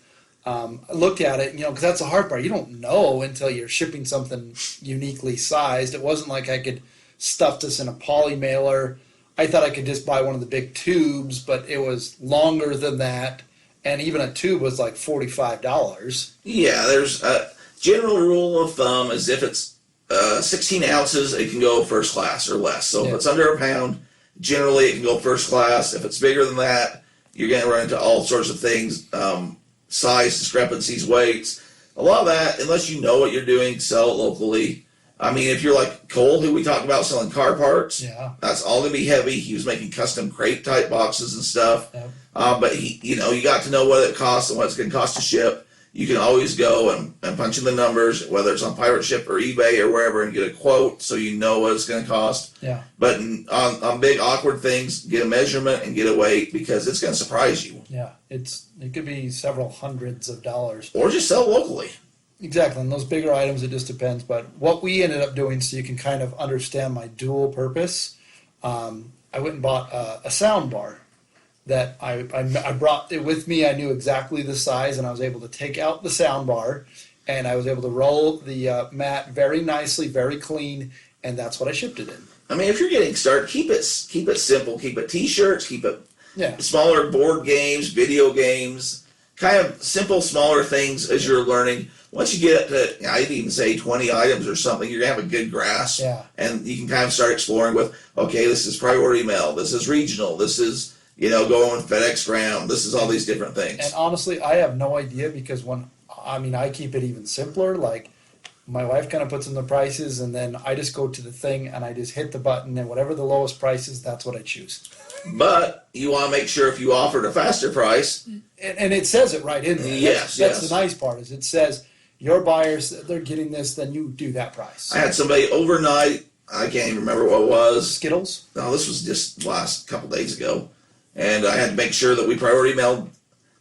I looked at it, because that's the hard part. You don't know until you're shipping something uniquely sized. It wasn't like I could stuff this in a poly mailer. I thought I could just buy one of the big tubes, but it was longer than that, and even a tube was like $45. Yeah, there's a general rule of thumb is if it's 16 ounces, it can go first class or less. So if it's under a pound, generally it can go first class. If it's bigger than that, you're going to run into all sorts of things, size discrepancies, weights. A lot of that, unless you know what you're doing, sell it locally. If you're like Cole, who we talked about selling car parts, that's all going to be heavy. He was making custom crate type boxes and stuff. Yep. But you got to know what it costs and what it's going to cost to ship. You can always go and punch in the numbers, whether it's on Pirate Ship or eBay or wherever, and get a quote so you know what it's going to cost. Yeah. But on big awkward things, get a measurement and get a weight, because it's going to surprise you. Yeah, it could be several hundreds of dollars. Or just sell locally. Exactly. On those bigger items, it just depends. But what we ended up doing, so you can kind of understand my dual purpose, I went and bought a sound bar that I brought it with me. I knew exactly the size, and I was able to take out the sound bar, and I was able to roll the mat very nicely, very clean, and that's what I shipped it in. If you're getting started, keep it simple. Keep it T-shirts. Keep it smaller board games, video games, kind of simple, smaller things as you're learning. Once you get to, I'd even say 20 items or something, you're going to have a good grasp. Yeah. And you can kind of start exploring with, okay, this is priority mail, this is regional, this is going with FedEx Ground. This is all these different things. And honestly, I have no idea because I keep it even simpler. Like, my wife kind of puts in the prices, and then I just go to the thing and I just hit the button, and whatever the lowest price is, that's what I choose. But you want to make sure if you offered a faster price. And it says it right in there. Yes, That's the nice part, is it says your buyers, they're getting this, then you do that price. I had somebody overnight, I can't even remember what it was. Skittles? No, this was just last couple days ago. And I had to make sure that we priority mailed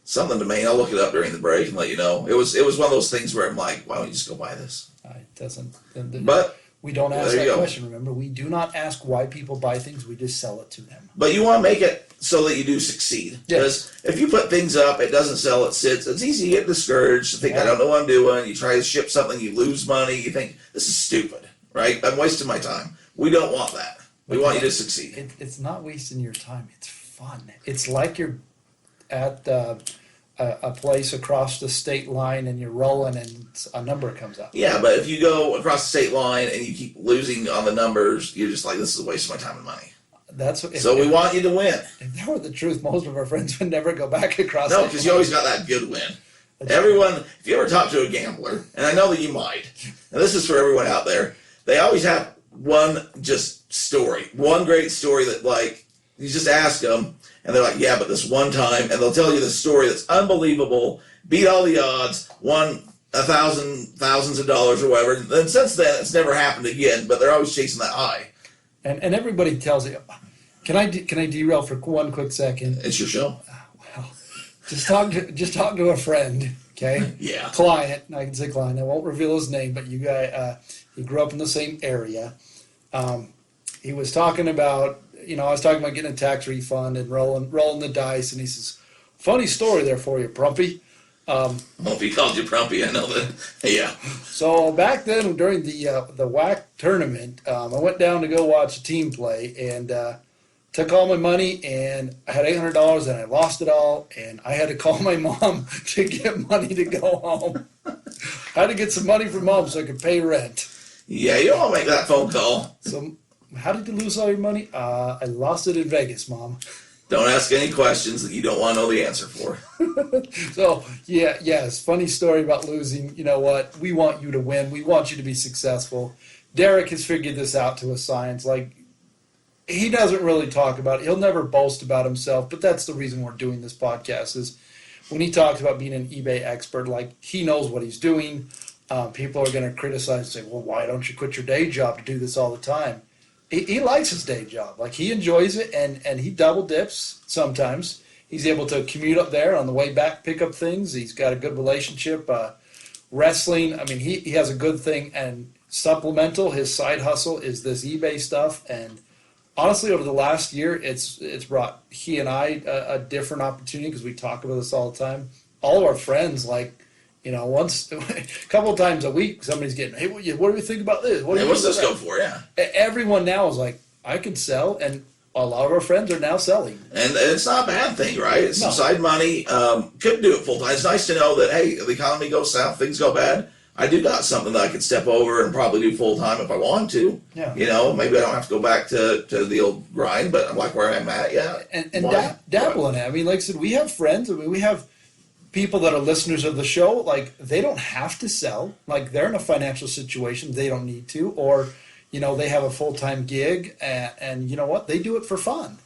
something to me. I'll look it up during the break and let you know. It was one of those things where I'm like, why don't you just go buy this? It doesn't. But we don't ask there you that go. question, remember? We do not ask why people buy things, we just sell it to them. But you want to make it so that you do succeed. Because if you put things up, it doesn't sell, it sits, it's easy to get discouraged, to think, I don't know what I'm doing. You try to ship something, you lose money, you think, this is stupid, right? I'm wasting my time. We don't want that. We want you to succeed. It's not wasting your time, it's fun. It's like you're at a place across the state line and you're rolling and a number comes up. Yeah, but if you go across the state line and you keep losing on the numbers, you're just like, this is a waste of my time and money. So we want you to win. If that were the truth, most of our friends would never go back across. No, because you always got that good win. Everyone, if you ever talk to a gambler, and I know that you might, and this is for everyone out there, they always have one just story, one great story that, like, you just ask them, and they're like, yeah, but this one time, and they'll tell you this story that's unbelievable, beat all the odds, won thousands of dollars or whatever. And then since then, it's never happened again, but they're always chasing that high. And everybody tells you, can I derail for one quick second? It's your show. Well, just talk to a friend, okay? Yeah. Client, I can say client. I won't reveal his name, but you guy, he grew up in the same area. He was talking about, I was talking about getting a tax refund and rolling the dice, and he says, funny story there for you, Prumpy. Well, if he called you Prumpy, I know that. Yeah. So back then, during the WAC tournament, I went down to go watch a team play and took all my money, and I had $800 and I lost it all, and I had to call my mom to get money to go home. I had to get some money from mom so I could pay rent. Yeah, you don't want to make that phone call. So how did you lose all your money? I lost it in Vegas, Mom. Don't ask any questions that you don't want to know the answer for. So, yes, funny story about losing. You know what? We want you to win. We want you to be successful. Derek has figured this out to a science. Like, he doesn't really talk about it. He'll never boast about himself, but that's the reason we're doing this podcast is when he talks about being an eBay expert, like, he knows what he's doing. People are going to criticize and say, well, why don't you quit your day job to do this all the time? He likes his day job. Like, he enjoys it, and he double dips sometimes. He's able to commute up there on the way back, pick up things. He's got a good relationship. Wrestling, I mean, he has a good thing. And supplemental, his side hustle is this eBay stuff. And honestly, over the last year, it's brought he and I a different opportunity because we talk about this all the time. All of our friends, like, once, a couple of times a week, somebody's getting, hey, what do you think about this? What's this go for? Yeah. Everyone now is like, I could sell, and a lot of our friends are now selling. And it's not a bad thing, right? It's No. some side money. Couldn't do it full time. It's nice to know that, hey, the economy goes south, things go bad. I do got something that I could step over and probably do full time if I want to. Yeah. Maybe I don't have to go back to the old grind, but I'm like where I'm at, yeah. And Why? dabble in it. I mean, like I said, we have friends. I mean, we have people that are listeners of the show. Like, they don't have to sell. Like, they're in a financial situation they don't need to, or they have a full-time gig, and you know what? They do it for fun.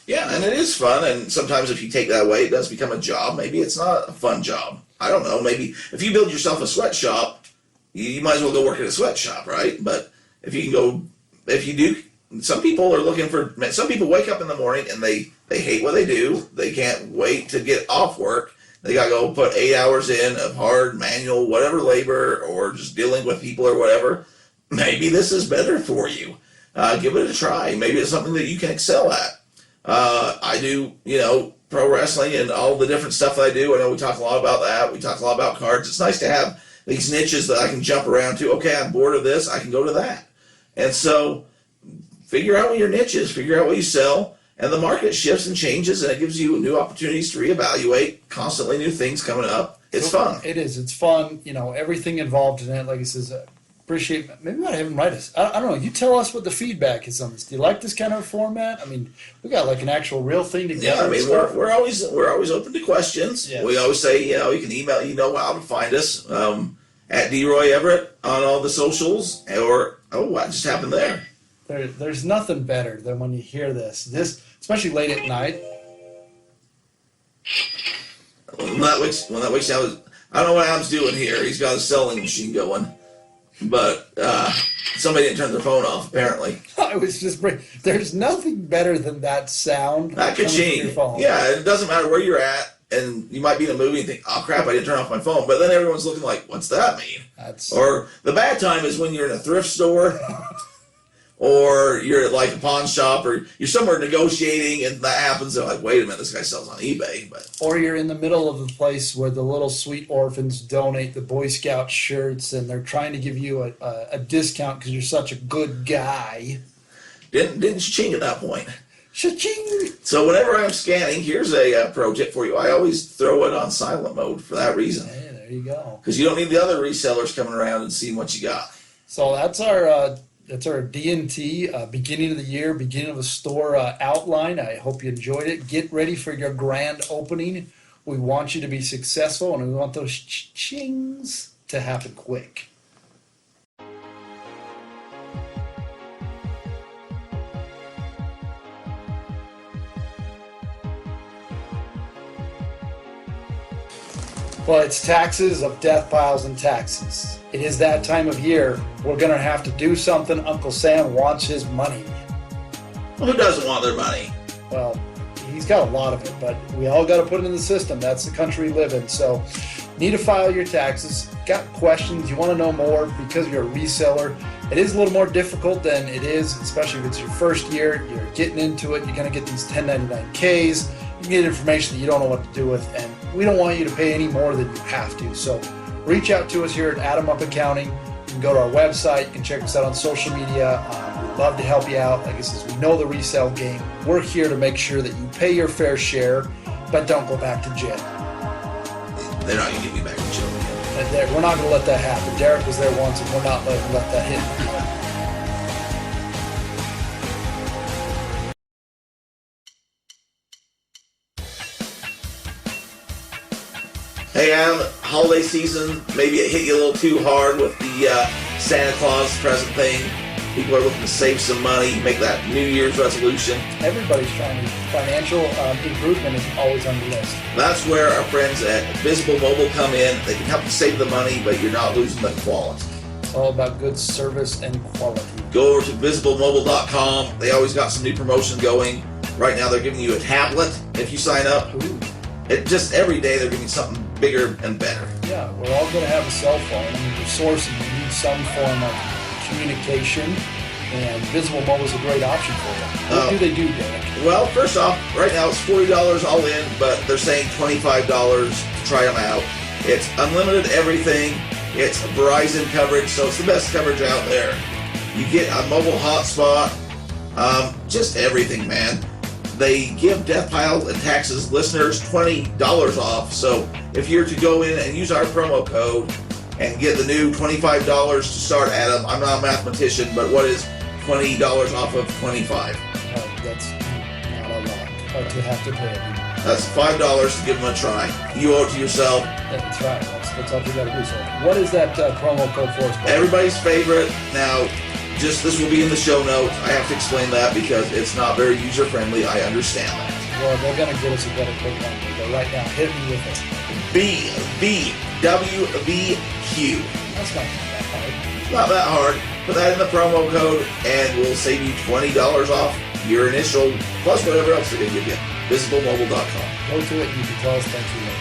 Yeah, and it is fun, and sometimes if you take that away, it does become a job. Maybe it's not a fun job. I don't know. Maybe if you build yourself a sweatshop, you might as well go work at a sweatshop, right? But if you do, some people are looking for, some people wake up in the morning and they hate what they do. They can't wait to get off work. They got to go put 8 hours in of hard, manual, whatever labor, or just dealing with people or whatever. Maybe this is better for you. Give it a try. Maybe it's something that you can excel at. I do, pro wrestling and all the different stuff that I do. I know we talk a lot about that. We talk a lot about cards. It's nice to have these niches that I can jump around to. Okay, I'm bored of this. I can go to that. And so figure out what your niche is. Figure out what you sell. And the market shifts and changes, and it gives you new opportunities to reevaluate, constantly new things coming up. It's fun. It is. It's fun. Everything involved in it. Like he says, appreciate. Maybe we ought to have him write us. I don't know. You tell us what the feedback is on this. Do you like this kind of format? I mean, we got like an actual real thing together. Yeah, I mean, we're always open to questions. Yes. We always say, you can email, how to find us at DeRoy Everett on all the socials, or what just happened there? There's nothing better than when you hear this, especially late at night. When that wakes out, I don't know what Adam's doing here. He's got a sewing machine going, but somebody didn't turn their phone off apparently. I was just there's nothing better than that sound. That could coming from change. your phone. Yeah, it doesn't matter where you're at. And you might be in a movie and think, oh crap, I didn't turn off my phone. But then everyone's looking like, what's that mean? Or the bad time is when you're in a thrift store or you're at like a pawn shop or you're somewhere negotiating and that happens. They're like, wait a minute, this guy sells on eBay. Or you're in the middle of the place where the little sweet orphans donate the Boy Scout shirts and they're trying to give you a discount because you're such a good guy. Didn't cha-ching at that point. Cha-ching! So whenever I'm scanning, here's a pro tip for you. I always throw it on silent mode for that reason. Hey, there you go. Because you don't need the other resellers coming around and seeing what you got. So that's our D&T beginning of the year, beginning of the store outline. I hope you enjoyed it. Get ready for your grand opening. We want you to be successful, and we want those chings to happen quick. Well, it's taxes of death piles and taxes. It is that time of year. We're going to have to do something. Uncle Sam wants his money. Well, who doesn't want their money? Well, he's got a lot of it, but we all got to put it in the system. That's the country we live in. So, need to file your taxes. Got questions? You want to know more because you're a reseller. It is a little more difficult than it is, especially if it's your first year. You're getting into it. You're going to get these 1099Ks. You can get information that you don't know what to do with, and we don't want you to pay any more than you have to. So reach out to us here at Adam Up Accounting. You can go to our website. You can check us out on social media. We'd love to help you out. Like I said, we know the resale game. We're here to make sure that you pay your fair share, but don't go back to jail. They're not going to get me back in jail again. We're not going to let that happen. Derek was there once, and we're not going to let that hit. Hey Adam, holiday season, maybe it hit you a little too hard with the Santa Claus present thing. People are looking to save some money, make that New Year's resolution. Everybody's trying to. Financial improvement is always on the list. That's where our friends at Visible Mobile come in. They can help you save the money, but you're not losing the quality. It's all about good service and quality. Go over to visiblemobile.com. They always got some new promotion going. Right now they're giving you a tablet if you sign up. Ooh. Just every day they're giving you something bigger and better. Yeah, we're all going to have a cell phone. I mean, you're sourcing, you need some form of communication, and Visible Mobile is a great option for you. What do they do, Derek? Well, first off, right now it's $40 all in, but they're saying $25 to try them out. It's unlimited everything. It's Verizon coverage, so it's the best coverage out there. You get a mobile hotspot, just everything, man. They give DeathPiles and Taxes listeners $20 off. So if you're to go in and use our promo code and get the new $25 to start, Adam, I'm not a mathematician, but what is $20 off of 25? That's not a lot, but you have to pay it. That's $5 to give them a try. You owe it to yourself. That's right. That's all you got to do. So what is that promo code for us? Everybody's favorite. Now, this will be in the show notes. I have to explain that because it's not very user friendly. I understand that. Well, they're going to get us a better code one, but right now, hit me with it. BVWVQ. That's not that hard. It's not that hard. Put that in the promo code and we'll save you $20 off your initial plus whatever else they're going to give you. VisibleMobile.com. Go to it and you can tell us thank you later.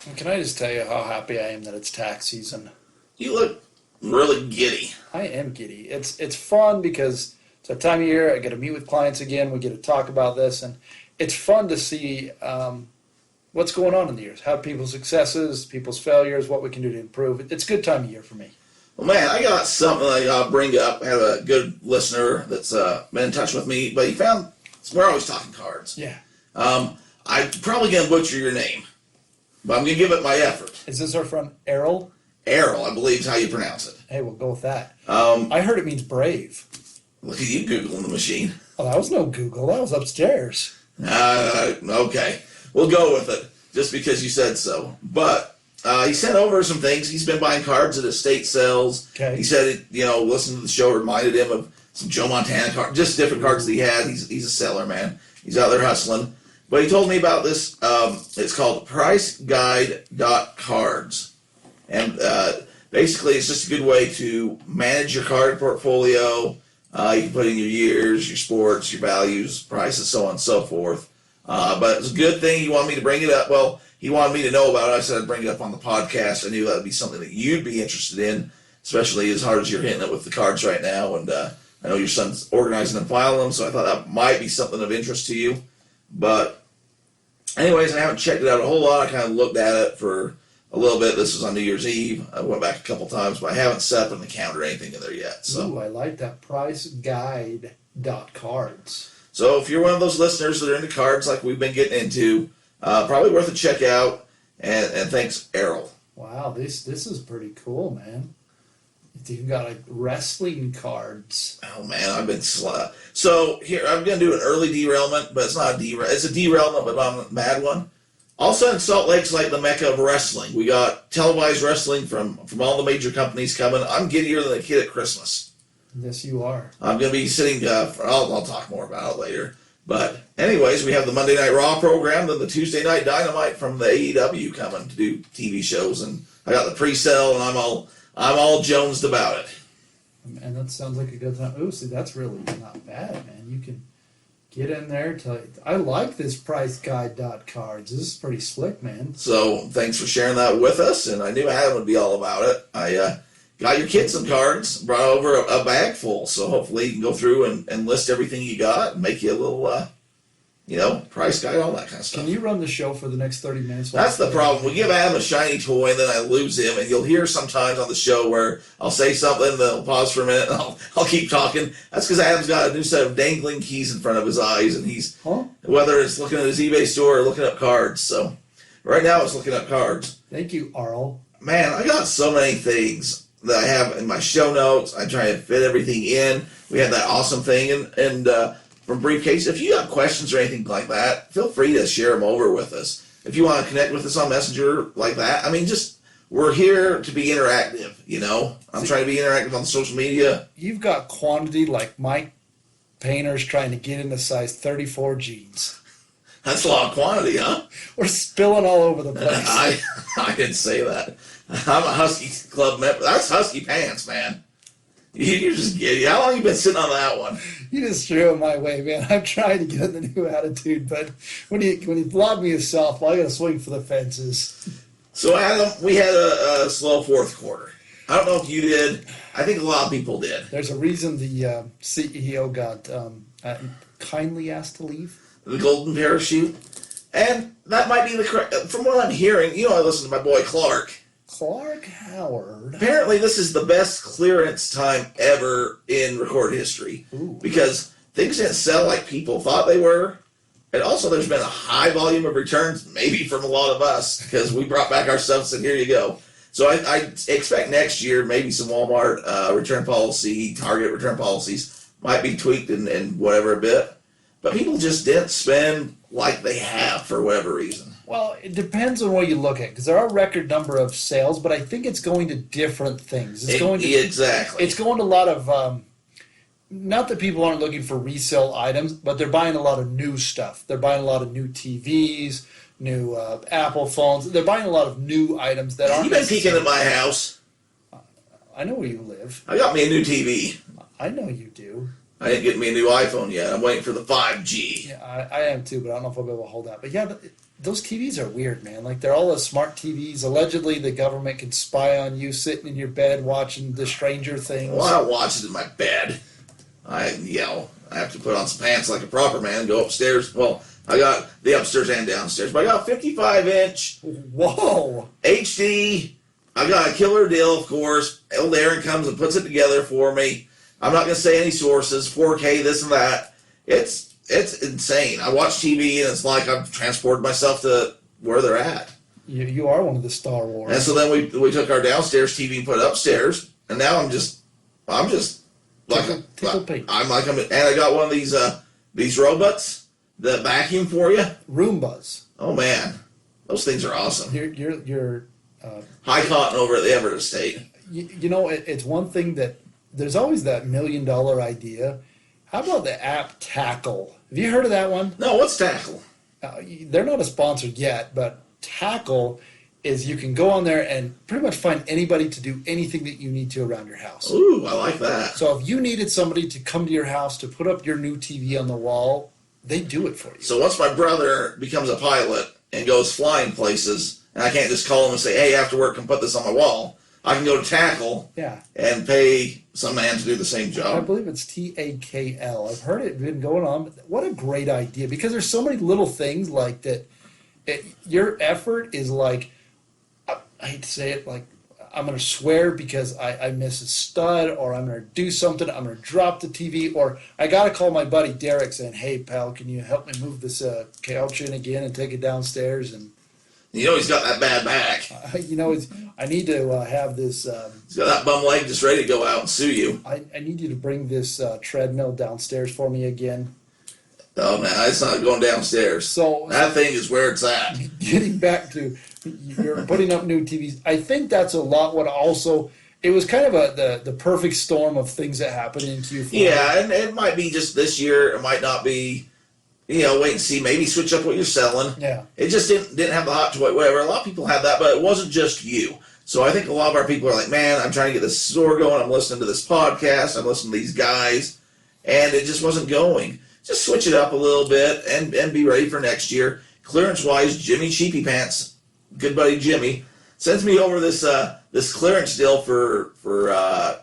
And can I just tell you how happy I am that it's tax season? You look really giddy. I am giddy. It's fun because it's that time of year. I get to meet with clients again. We get to talk about this, and it's fun to see what's going on in the years, how people's successes, people's failures, what we can do to improve. It's a good time of year for me. Well, man, I got something I got to bring up. I have a good listener that's been in touch with me, but he found we're always talking cards. Yeah. I'm probably going to butcher your name. But I'm going to give it my effort. Is this our friend Errol? Errol, I believe is how you pronounce it. Hey, we'll go with that. I heard it means brave. Look at you Googling the machine. Oh, that was no Google. That was upstairs. Okay. We'll go with it, just because you said so. But he sent over some things. He's been buying cards at estate sales. Okay. He said, listening to the show reminded him of some Joe Montana cards, just different cards that he had. He's a seller, man. He's out there hustling. But he told me about this. It's called Priceguide.cards. And basically, it's just a good way to manage your card portfolio. You can put in your years, your sports, your values, prices, so on and so forth. But it's a good thing. He wanted me to bring it up. Well, he wanted me to know about it. I said I'd bring it up on the podcast. I knew that would be something that you'd be interested in, especially as hard as you're hitting it with the cards right now. And I know your son's organizing and filing them, so I thought that might be something of interest to you. But anyways, I haven't checked it out a whole lot. I kind of looked at it for a little bit. This was on New Year's Eve. I went back a couple times, but I haven't set up an account or anything in there yet. So. Ooh, I like that. Priceguide.cards. So if you're one of those listeners that are into cards like we've been getting into, probably worth a check out. And thanks, Errol. Wow, this is pretty cool, man. You've got like wrestling cards. Oh man, I've been slow. So here, I'm gonna do an early derailment, but it's not a derail. It's a derailment, but not a mad one. All of a sudden, Salt Lake's like the mecca of wrestling. We got televised wrestling from all the major companies coming. I'm giddier than a kid at Christmas. Yes, you are. I'm going to be sitting, I'll talk more about it later. But anyways, we have the Monday Night Raw program, then the Tuesday Night Dynamite from the AEW coming to do TV shows. And I got the pre-sale, and I'm all jonesed about it. And that sounds like a good time. Oh, see, that's really not bad, man. You can get in there. I like this Priceguide.cards. This is pretty slick, man. So thanks for sharing that with us. And I knew Adam would be all about it. I got your kids some cards, brought over a bag full. So hopefully you can go through and list everything you got and make you a little, price guide, all that kind of stuff. Can you run the show for the next 30 minutes? That's the problem. We give Adam a shiny toy, and then I lose him. And you'll hear sometimes on the show where I'll say something, then I'll pause for a minute, and I'll keep talking. That's because Adam's got a new set of dangling keys in front of his eyes, and he's, whether it's looking at his eBay store or looking up cards. So right now it's looking up cards. Thank you, Arl. Man, I got so many things that I have in my show notes. I try to fit everything in. We had that awesome thing, and from Briefcase. If you have questions or anything like that, feel free to share them over with us. If you want to connect with us on Messenger like that, we're here to be interactive, I'm trying to be interactive on social media. You've got quantity like Mike Painter's trying to get into size 34 jeans. That's a lot of quantity, huh? We're spilling all over the place. I didn't say that. I'm a Husky Club member. That's Husky pants, man. You're just kidding. How long have you been sitting on that one? You just threw it my way, man. I'm trying to get in the new attitude, but when you lob me a softball, I got to swing for the fences. So, Adam, we had a slow fourth quarter. I don't know if you did. I think a lot of people did. There's a reason the CEO got kindly asked to leave. The golden parachute. And that might be the correct... From what I'm hearing, I listen to my boy Clark. Clark Howard. Apparently, this is the best clearance time ever in recorded history. Ooh. Because things didn't sell like people thought they were. And also, there's been a high volume of returns, maybe from a lot of us, because we brought back our stuff and said, here you go. So I expect next year maybe some Walmart return policy, Target return policies might be tweaked and whatever a bit. But people just didn't spend like they have for whatever reason. Well, it depends on what you look at, because there are a record number of sales, but I think it's going to different things. Exactly. It's going to a lot of, not that people aren't looking for resale items, but they're buying a lot of new stuff. They're buying a lot of new TVs, new Apple phones. They're buying a lot of new items that aren't... You've been peeking at my house. I know where you live. I got me a new TV. I know you do. I didn't get me a new iPhone yet. I'm waiting for the 5G. Yeah, I am too, but I don't know if I'll be able to hold that. But yeah, those TVs are weird, man. Like, they're all the smart TVs. Allegedly, the government can spy on you sitting in your bed watching the Stranger Things. Well, I don't watch it in my bed. I have to put on some pants like a proper man and go upstairs. Well, I got the upstairs and downstairs, but I got a 55-inch. Whoa! HD. I got a killer deal, of course. Old Aaron comes and puts it together for me. I'm not going to say any sources, 4K, this and that. It's insane. I watch TV, and it's like I've transported myself to where they're at. You are one of the Star Wars. And so then we took our downstairs TV and put it upstairs, and now I'm just like Tickle pink. and I got one of these robots that vacuum for you. Roombas. Oh man, those things are awesome. You're High cotton over at the Everett Estate. you know, it's one thing that there's always that $1 million idea. How about the app Tackle? Have you heard of that one? No, what's Tackle? They're not a sponsor yet, but Tackle is you can go on there and pretty much find anybody to do anything that you need to around your house. Ooh, I like that. So if you needed somebody to come to your house to put up your new TV on the wall, they do it for you. So once my brother becomes a pilot and goes flying places, and I can't just call him and say, hey, after work, come put this on my wall, I can go to Tackle and pay some man to do the same I job. believe it's TAKL. I've heard it been going on. But what a great idea, because there's so many little things like that. Your effort is like, I hate to say it, like I'm going to swear because I miss a stud, or I'm going to do something, I'm going to drop the TV, or I got to call my buddy Derek saying, hey, pal, can you help me move this couch in again and take it downstairs? And You know he's got that bad back. I need to have this. He's got that bum leg just ready to go out and sue you. I need you to bring this treadmill downstairs for me again. Oh man, it's not going downstairs. So that thing is where it's at. Getting back to you're putting up new TVs, I think that's a lot. What also it was kind of the perfect storm of things that happened in Q4. Yeah, and it might be just this year. It might not be. Wait and see. Maybe switch up what you're selling. Yeah. It just didn't have the hot toy, whatever. A lot of people had that, but it wasn't just you. So I think a lot of our people are like, man, I'm trying to get this store going. I'm listening to this podcast. I'm listening to these guys, and it just wasn't going. Just switch it up a little bit and be ready for next year. Clearance-wise, Jimmy Cheapy Pants, good buddy Jimmy, sends me over this clearance deal for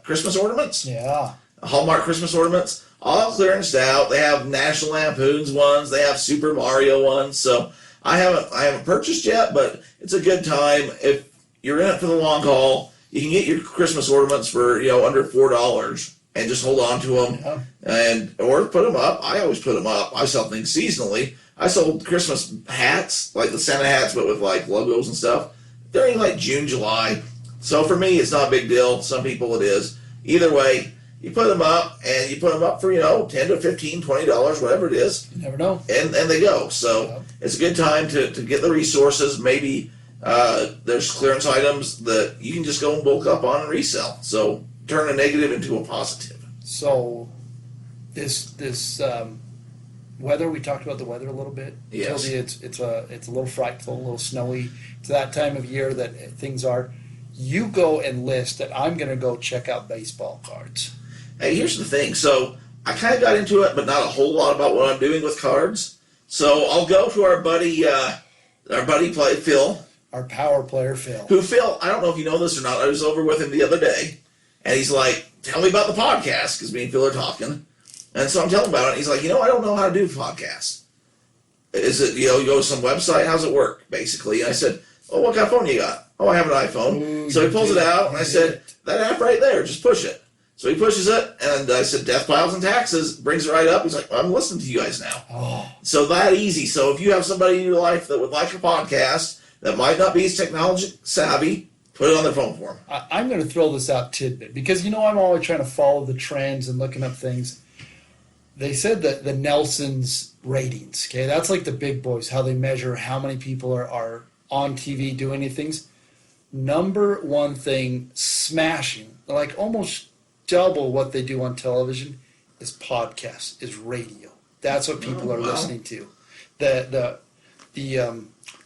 Christmas ornaments. Yeah. Hallmark Christmas ornaments, all clearanced out. They have National Lampoon's ones. They have Super Mario ones. So I haven't purchased yet, but it's a good time. If you're in it for the long haul, you can get your Christmas ornaments for under $4 and just hold on to them, or put them up. I always put them up. I sell things seasonally. I sold Christmas hats, like the Santa hats, but with like logos and stuff, during like June, July. So for me, it's not a big deal. Some people it is. Either way, you put them up, and you put them up for, $10 to $15, $20, whatever it is. You never know. And they go. So it's a good time to get the resources. Maybe there's clearance items that you can just go and bulk up on and resell. So turn a negative into a positive. So this weather, we talked about the weather a little bit. Yes. It's a little frightful, a little snowy. It's that time of year that things are. You go and list that I'm going to go check out baseball cards. Hey, here's the thing. So I kind of got into it, but not a whole lot about what I'm doing with cards. So I'll go to our buddy Phil. Our power player, Phil. Who, Phil, I don't know if you know this or not. I was over with him the other day, and he's like, tell me about the podcast, because me and Phil are talking. And so I'm telling him about it. He's like, I don't know how to do podcasts. Is it, you go to some website? How's it work, basically? And I said, oh, what kind of phone you got? Oh, I have an iPhone. Ooh, so he pulls it out, and I said, that app right there, just push it. So he pushes it, and I said, DeathPiles and Taxes, brings it right up. He's like, I'm listening to you guys now. Oh. So that easy. So if you have somebody in your life that would like a podcast that might not be as technology savvy, put it on their phone for them. I'm going to throw this out tidbit, because I'm always trying to follow the trends and looking up things. They said that the Nelson's ratings, okay, that's like the big boys, how they measure how many people are on TV doing these things. Number one thing, smashing, like almost double what they do on television, is podcasts, is radio. That's what people are listening to. The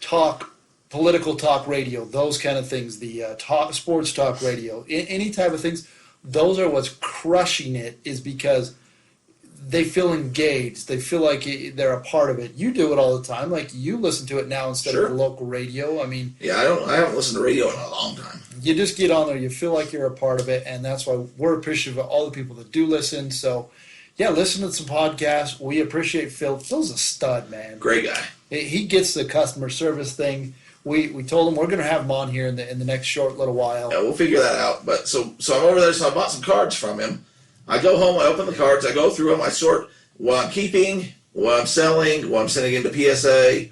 talk, political talk radio, those kind of things, the sports talk radio, any type of things, those are what's crushing it, is because they feel engaged. They feel like they're a part of it. You do it all the time. Like, you listen to it now instead of the local radio. I mean, yeah, I haven't listened to radio in a long time. You just get on there. You feel like you're a part of it, and that's why we're appreciative of all the people that do listen. So, yeah, listen to some podcasts. We appreciate Phil. Phil's a stud, man. Great guy. He gets the customer service thing. We told him we're going to have him on here in the next short little while. Yeah, we'll figure that out. But so I'm over there. So I bought some cards from him. I go home, I open the cards, I go through them, I sort what I'm keeping, what I'm selling, what I'm sending into PSA.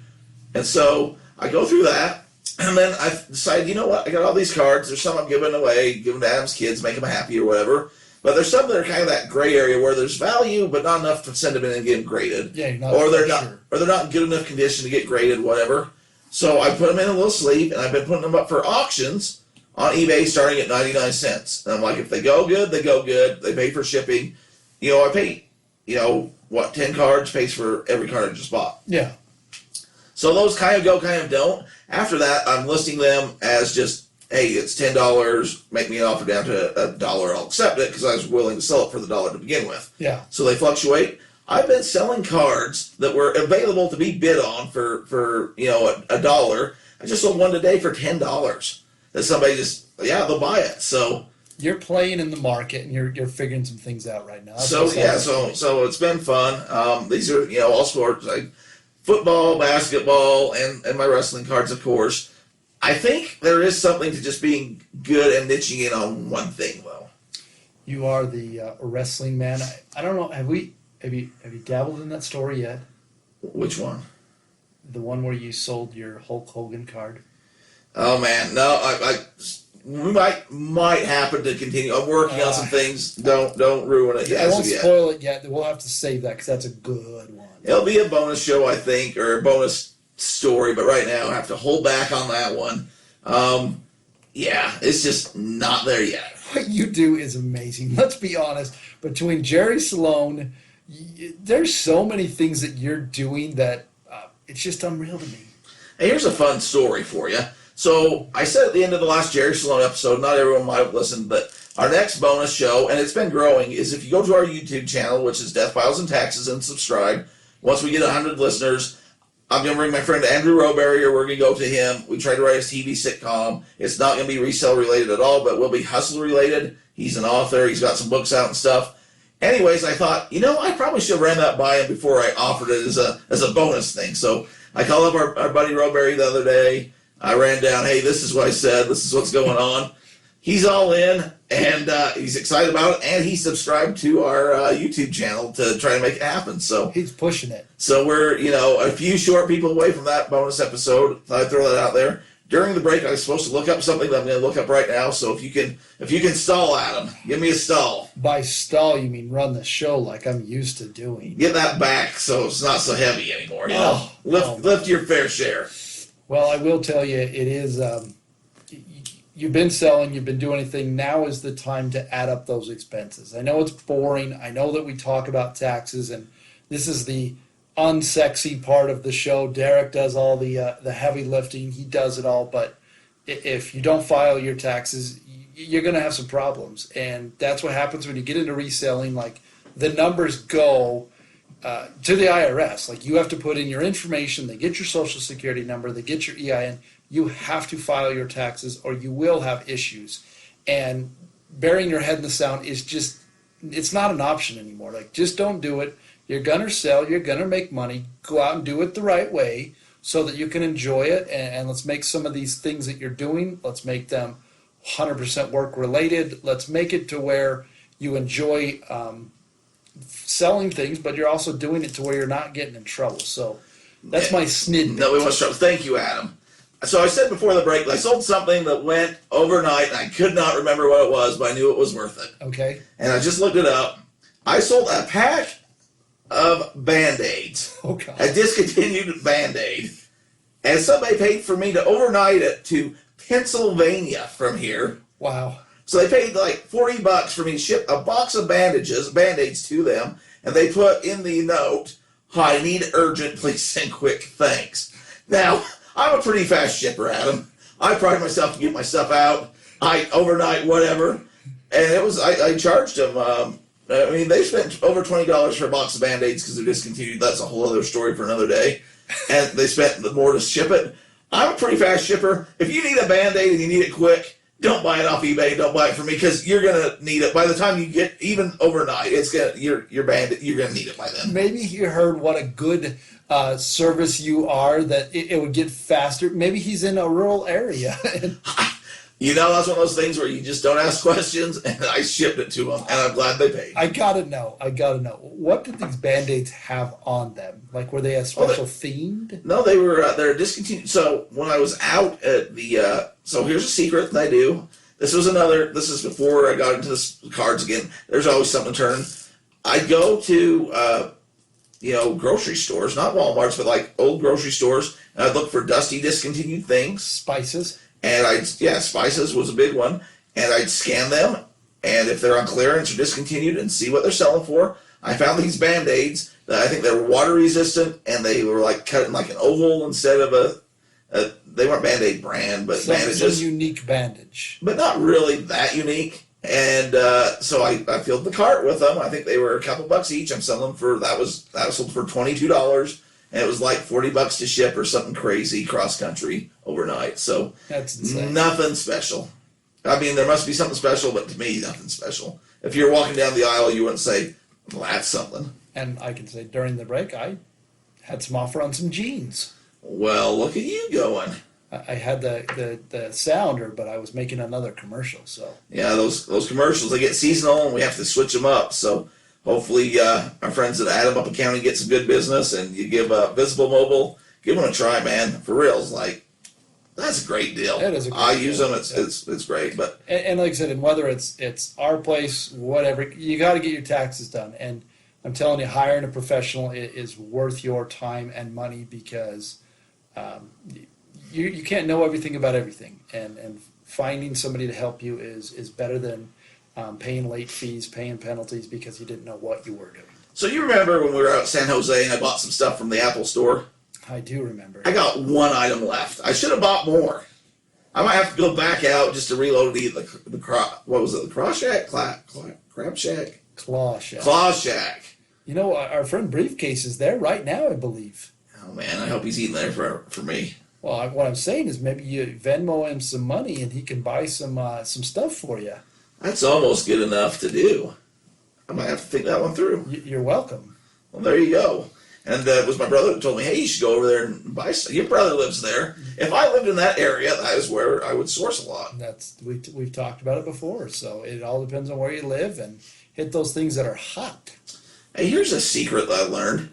And so I go through that, And then I decided, you know what? I got all these cards. There's some I'm giving away, giving to Adam's kids, make them happy or whatever. But there's some that are kind of that gray area where there's value, but not enough to send them in and get them graded. Yeah, you're not or they're sure. not, or they're not in good enough condition to get graded, whatever. So I put them in a little sleeve, and I've been putting them up for auctions on eBay, starting at 99 cents. And I'm like, if they go good, they go good. They pay for shipping. I pay, 10 cards pays for every card I just bought. Yeah. So those kind of go, kind of don't. After that, I'm listing them as just, hey, it's $10. Make me an offer down to $1. I'll accept it because I was willing to sell it for the $1 to begin with. Yeah. So they fluctuate. I've been selling cards that were available to be bid on for $1. I just sold one today for $10. That somebody they'll buy it. So You're playing in the market and you're figuring some things out right now. so it's been fun. These are all sports like football, basketball, and my wrestling cards, of course. I think there is something to just being good and niching in on one thing, though. You are the wrestling man. I don't know. Have you dabbled in that story yet? Which one? The one where you sold your Hulk Hogan card? Oh man, no. We might happen to continue. I'm working on some things. Don't ruin it. I won't spoil it yet. We'll have to save that because that's a good one. It'll be a bonus show, I think, or a bonus story. But right now, I have to hold back on that one. It's just not there yet. What you do is amazing. Let's be honest. Between Jerry Sloan, there's so many things that you're doing that it's just unreal to me. Hey, here's a fun story for you. So I said at the end of the last Jerry Sloan episode, not everyone might have listened, but our next bonus show, and it's been growing, is if you go to our YouTube channel, which is DeathPiles and Taxes, and subscribe. Once we get 100 listeners, I'm going to bring my friend Andrew Roberry, or we're going to go to him. We tried to write his TV sitcom. It's not going to be resale related at all, but will be hustle related. He's an author. He's got some books out and stuff. Anyways, I thought, I probably should have ran that by him before I offered it as a bonus thing. So I called up our buddy Roberry the other day. I ran down, hey, this is what I said. This is what's going on. He's all in, and he's excited about it, and he subscribed to our YouTube channel to try to make it happen. So he's pushing it. So we're, a few short people away from that bonus episode. Thought I'd throw that out there. During the break, I was supposed to look up something that I'm going to look up right now. So if you can stall, Adam, give me a stall. By stall, you mean run the show like I'm used to doing. Get that back so it's not so heavy anymore. Oh, lift your fair share. Well, I will tell you, it is. You've been selling, you've been doing anything. Now is the time to add up those expenses. I know it's boring. I know that we talk about taxes, and this is the unsexy part of the show. Derek does all the heavy lifting. He does it all. But if you don't file your taxes, you're going to have some problems. And that's what happens when you get into reselling. Like, the numbers go to the IRS. Like, you have to put in your information. They get your social security number. They get your EIN. You have to file your taxes or you will have issues. And burying your head in the sand is just, it's not an option anymore. Like, just don't do it. You're going to sell. You're going to make money. Go out and do it the right way so that you can enjoy it. And let's make some of these things that you're doing, let's make them 100% work related. Let's make it to where you enjoy selling things, but you're also doing it to where you're not getting in trouble. So that's my snid. No, we want to start. Thank you, Adam. So I said before the break, I sold something that went overnight, and I could not remember what it was, but I knew it was worth it. Okay. And I just looked it up. I sold a pack of Band-Aids. Oh, God. A discontinued Band-Aid. And somebody paid for me to overnight it to Pennsylvania from here. Wow. So they paid like $40 for me to ship a box of Band-Aids to them, and they put in the note, I need urgent, please send quick, thanks. Now, I'm a pretty fast shipper, Adam. I pride myself to get my stuff out. I overnight, whatever. And it was, I charged them, they spent over $20 for a box of Band-Aids because they're discontinued. That's a whole other story for another day. And they spent more to ship it. I'm a pretty fast shipper. If you need a Band-Aid and you need it quick, don't buy it off eBay. Don't buy it from me because you're gonna need it by the time you get even overnight. It's gonna your Band-Aid. You're gonna need it by then. Maybe he heard what a good service you are, that it would get faster. Maybe he's in a rural area. You know, that's one of those things where you just don't ask questions, and I shipped it to them, and I'm glad they paid. I gotta know. What did these Band-Aids have on them? Like, were they a special themed? No, they're discontinued. So when I was out at the so here's a secret that I do. This is before I got into this cards again. There's always something to turn. I go to grocery stores, not Walmart's, but like old grocery stores, and I'd look for dusty discontinued things. Spices. And spices was a big one. And I'd scan them, and if they're on clearance or discontinued, and see what they're selling for. I found these Band-Aids that I think they're water resistant, and they were like cut in like an oval instead of they weren't Band-Aid brand, but bandages. Some unique bandage. But not really that unique. And so I filled the cart with them. I think they were a couple bucks each. I'm selling them for, that was sold for $22. And it was like $40 to ship or something crazy cross country overnight. So that's insane. Nothing special. I mean, there must be something special, but to me, nothing special. If you're walking down the aisle, you wouldn't say, well, that's something. And I can say during the break, I had some offer on some jeans. Well, look at you going. I had the sounder, but I was making another commercial. So yeah, those commercials, they get seasonal, and we have to switch them up. So hopefully our friends at Adam County get some good business, and you give Visible Mobile, give them a try, man. For real, like, that's a great deal. That is a great I deal. use them. It's great. But and like I said, and whether it's our place, whatever, you got to get your taxes done. And I'm telling you, hiring a professional is worth your time and money, because you can't know everything about everything, and finding somebody to help you is better than paying late fees, paying penalties because you didn't know what you were doing. so you remember when we were out in San Jose and I bought some stuff from the Apple store? I do remember. I got one item left. I should have bought more. I might have to go back out just to reload what was it? The Craw Shack? Crab Shack? Claw Shack. Claw Shack. You know, our friend Briefcase is there right now, I believe. Oh man, I hope he's eating there for me. Well, what I'm saying is maybe you Venmo him some money and he can buy some stuff for you. That's almost good enough to do. I might have to think that one through. You're welcome. Well, there you go. And it was my brother who told me, hey, you should go over there and buy stuff. Your brother lives there. If I lived in that area, that is where I would source a lot. We've talked about it before, so it all depends on where you live, and hit those things that are hot. Hey, here's a secret that I learned.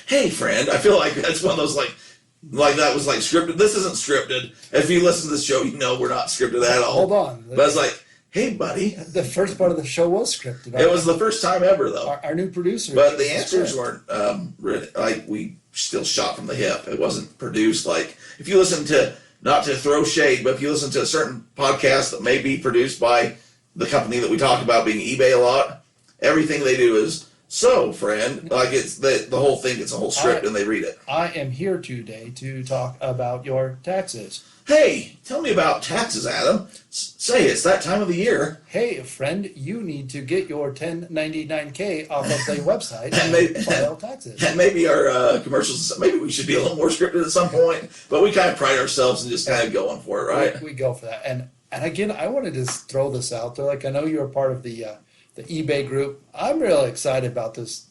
Hey, friend, I feel like that's one of those like that was like scripted. This isn't scripted. If you listen to the show, you know we're not scripted at all. Hold on. But it's like, hey, buddy. The first part of the show was scripted. It was the first time ever, though. Our new producer. But the answers weren't written. Like, we still shot from the hip. It wasn't produced like, if you listen to, not to throw shade, but if you listen to a certain podcast that may be produced by the company that we talk about being eBay a lot, everything they do is, so, friend, like it's the whole thing, it's a whole script and they read it. I am here today to talk about your taxes. Hey, tell me about taxes, Adam. Say, it's that time of the year. Hey, friend, you need to get your 1099K off of the website And and file taxes. And maybe our commercials, maybe we should be a little more scripted at some point, but we kind of pride ourselves in just kind of going for it, right? We go for that. And again, I wanted to throw this out there. Like, I know you're a part of the eBay group. I'm really excited about this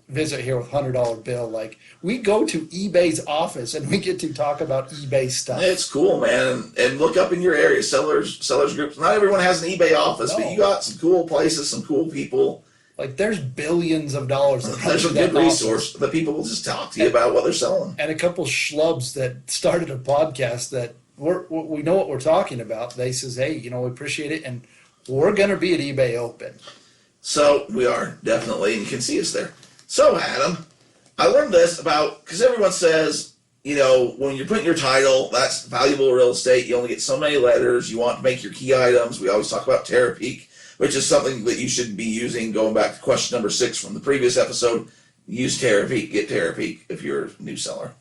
visit here with $100 bill. Like, we go to eBay's office and we get to talk about eBay stuff. It's cool, man. And look up in your area, sellers groups. Not everyone has an eBay office, No. but you got some cool places, some cool people. Like, there's billions of dollars. That come There's a through good that resource that people will just talk to you about what they're selling. And a couple schlubs that started a podcast that we know what we're talking about. They says, hey, we appreciate it, and we're going to be at eBay Open. So we are, definitely, and you can see us there. So, Adam, I learned this about, because everyone says, when you're putting your title, that's valuable real estate. You only get so many letters. You want to make your key items. We always talk about Terapeak, which is something that you should be using. Going back to question number 6 from the previous episode, use Terapeak. Get Terapeak if you're a new seller.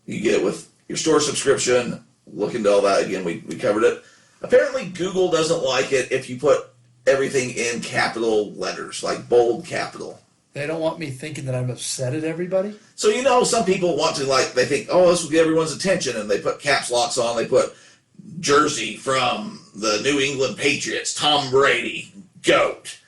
You get it with your store subscription. Look into all that. Again, we covered it. Apparently, Google doesn't like it if you put everything in capital letters, like bold capital. They don't want me thinking that I'm upset at everybody. So, some people want to, they think, oh, this will get everyone's attention, and they put caps locks on. They put jersey from the New England Patriots, Tom Brady, GOAT,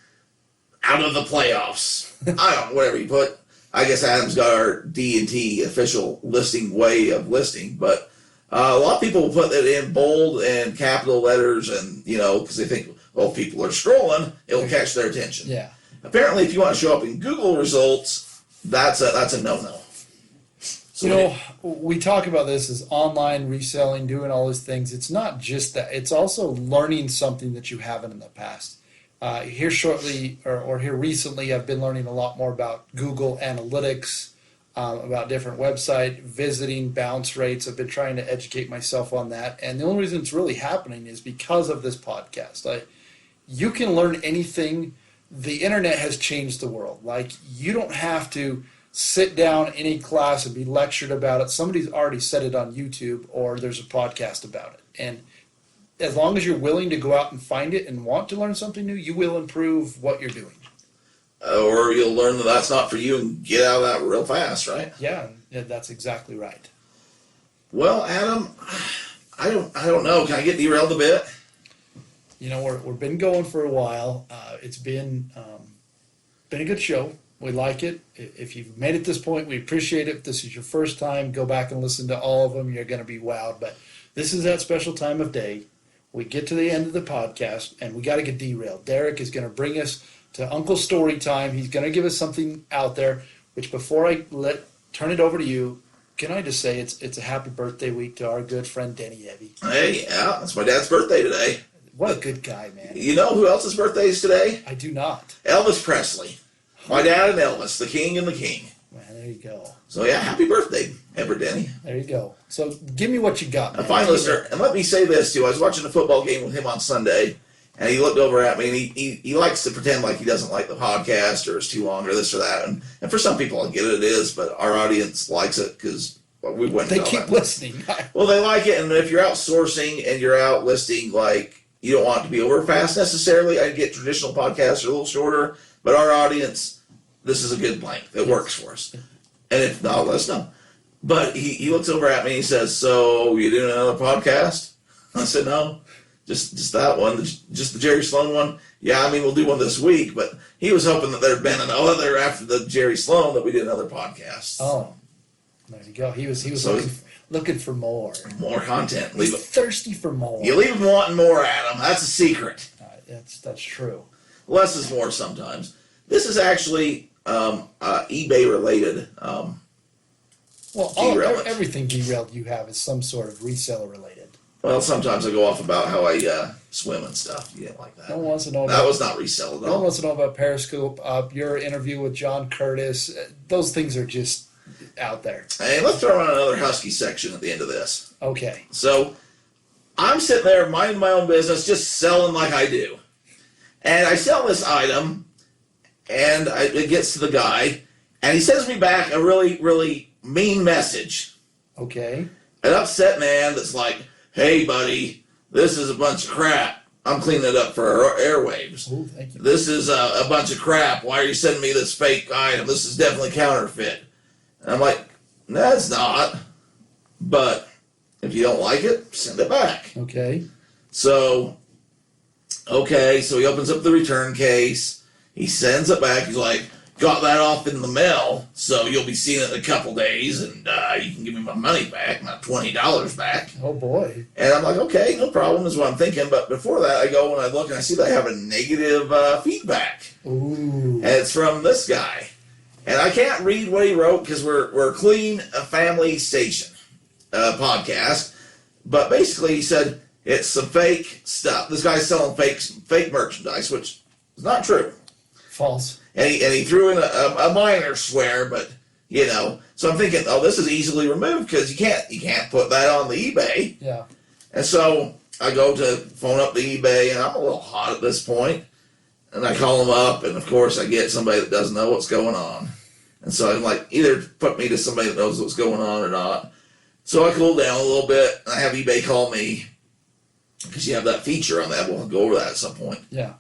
out of the playoffs. I don't know, whatever you put. I guess Adam's got our D&T official listing way of listing, but A lot of people will put it in bold and capital letters, and because they think, well, if people are scrolling, it will catch their attention. Yeah. Apparently, if you want to show up in Google results, that's a no-no. So we talk about this as online reselling, doing all these things. It's not just that. It's also learning something that you haven't in the past. Here shortly, or here recently, I've been learning a lot more about Google Analytics, about different website visiting, bounce rates. I've been trying to educate myself on that. And the only reason it's really happening is because of this podcast. You can learn anything. The internet has changed the world. You don't have to sit down in a class and be lectured about it. Somebody's already said it on YouTube, or there's a podcast about it. And as long as you're willing to go out and find it and want to learn something new, you will improve what you're doing. Or you'll learn that that's not for you and get out of that real fast, right? Yeah, that's exactly right. Well, Adam, I don't know. Can I get derailed a bit? We've been going for a while. It's been a good show. We like it. If you've made it this point, we appreciate it. If this is your first time, go back and listen to all of them. You're going to be wowed. But this is that special time of day. We get to the end of the podcast, and we got to get derailed. Derek is going to bring us to Uncle Story Time. He's going to give us something out there, which before I turn it over to you, can I just say it's a happy birthday week to our good friend Denny Evie. Hey, yeah, it's my dad's birthday today. What a good guy, man. You know who else's birthday is today? I do not. Elvis Presley. My dad and Elvis, the king and the king. Man, there you go. So yeah, happy birthday, ever Denny. There you go. So give me what you got, man. A fine listener. And let me say this too. I was watching a football game with him on Sunday, and he looked over at me, and he likes to pretend like he doesn't like the podcast or it's too long or this or that. And for some people, I get it is, but our audience likes it because we went. They keep listening. Well, they like it, and if you're outsourcing and you're out listing, you don't want it to be over fast necessarily. I get traditional podcasts are a little shorter, but our audience, this is a good blank that works for us. And if not, let us know. But he looks over at me and he says, "So you doing another podcast?" I said, "No, just that one, just the Jerry Sloan one." Yeah, I mean, we'll do one this week, but he was hoping that there'd been another after the Jerry Sloan that we did another podcast. Oh, there you go. He was So looking for more. More content. He's thirsty for more. You leave him wanting more, Adam. That's a secret. That's true. Less is more sometimes. This is actually eBay related. Everything derailed you have is some sort of reseller related. Well, sometimes I go off about how I swim and stuff. You didn't like that. No one wants to know That was not resell at No one all. wants to know about Periscope. Your interview with John Curtis. Those things are just out there. Hey, let's throw on another Husky section at the end of this. Okay. So, I'm sitting there minding my own business, just selling like I do. And I sell this item, and it gets to the guy, and he sends me back a really, really mean message. Okay. An upset man that's like, "Hey, buddy, this is a bunch of crap. I'm cleaning it up for our airwaves. Oh, thank you. This is a bunch of crap. Why are you sending me this fake item? This is definitely counterfeit." And I'm like, "No, it's not. But if you don't like it, send it back." Okay. So he opens up the return case. He sends it back. He's like, "Got that off in the mail, so you'll be seeing it in a couple days, and you can give me my money back, my $20 back." Oh, boy. And I'm like, "Okay, no problem," is what I'm thinking. But before that, I go and I look and I see that I have a negative feedback. Ooh. And it's from this guy. And I can't read what he wrote because we're a clean family station podcast. But basically, he said it's some fake stuff. This guy's selling fake merchandise, which is not true. False. And he threw in a minor swear, but So I'm thinking, oh, this is easily removed because you can't put that on the eBay. Yeah. And so I go to phone up the eBay, and I'm a little hot at this point. And I call them up, and of course I get somebody that doesn't know what's going on. And so I'm like, either put me to somebody that knows what's going on or not. So I cool down a little bit, and I have eBay call me, because you have that feature on that. We'll go over that at some point. Yeah.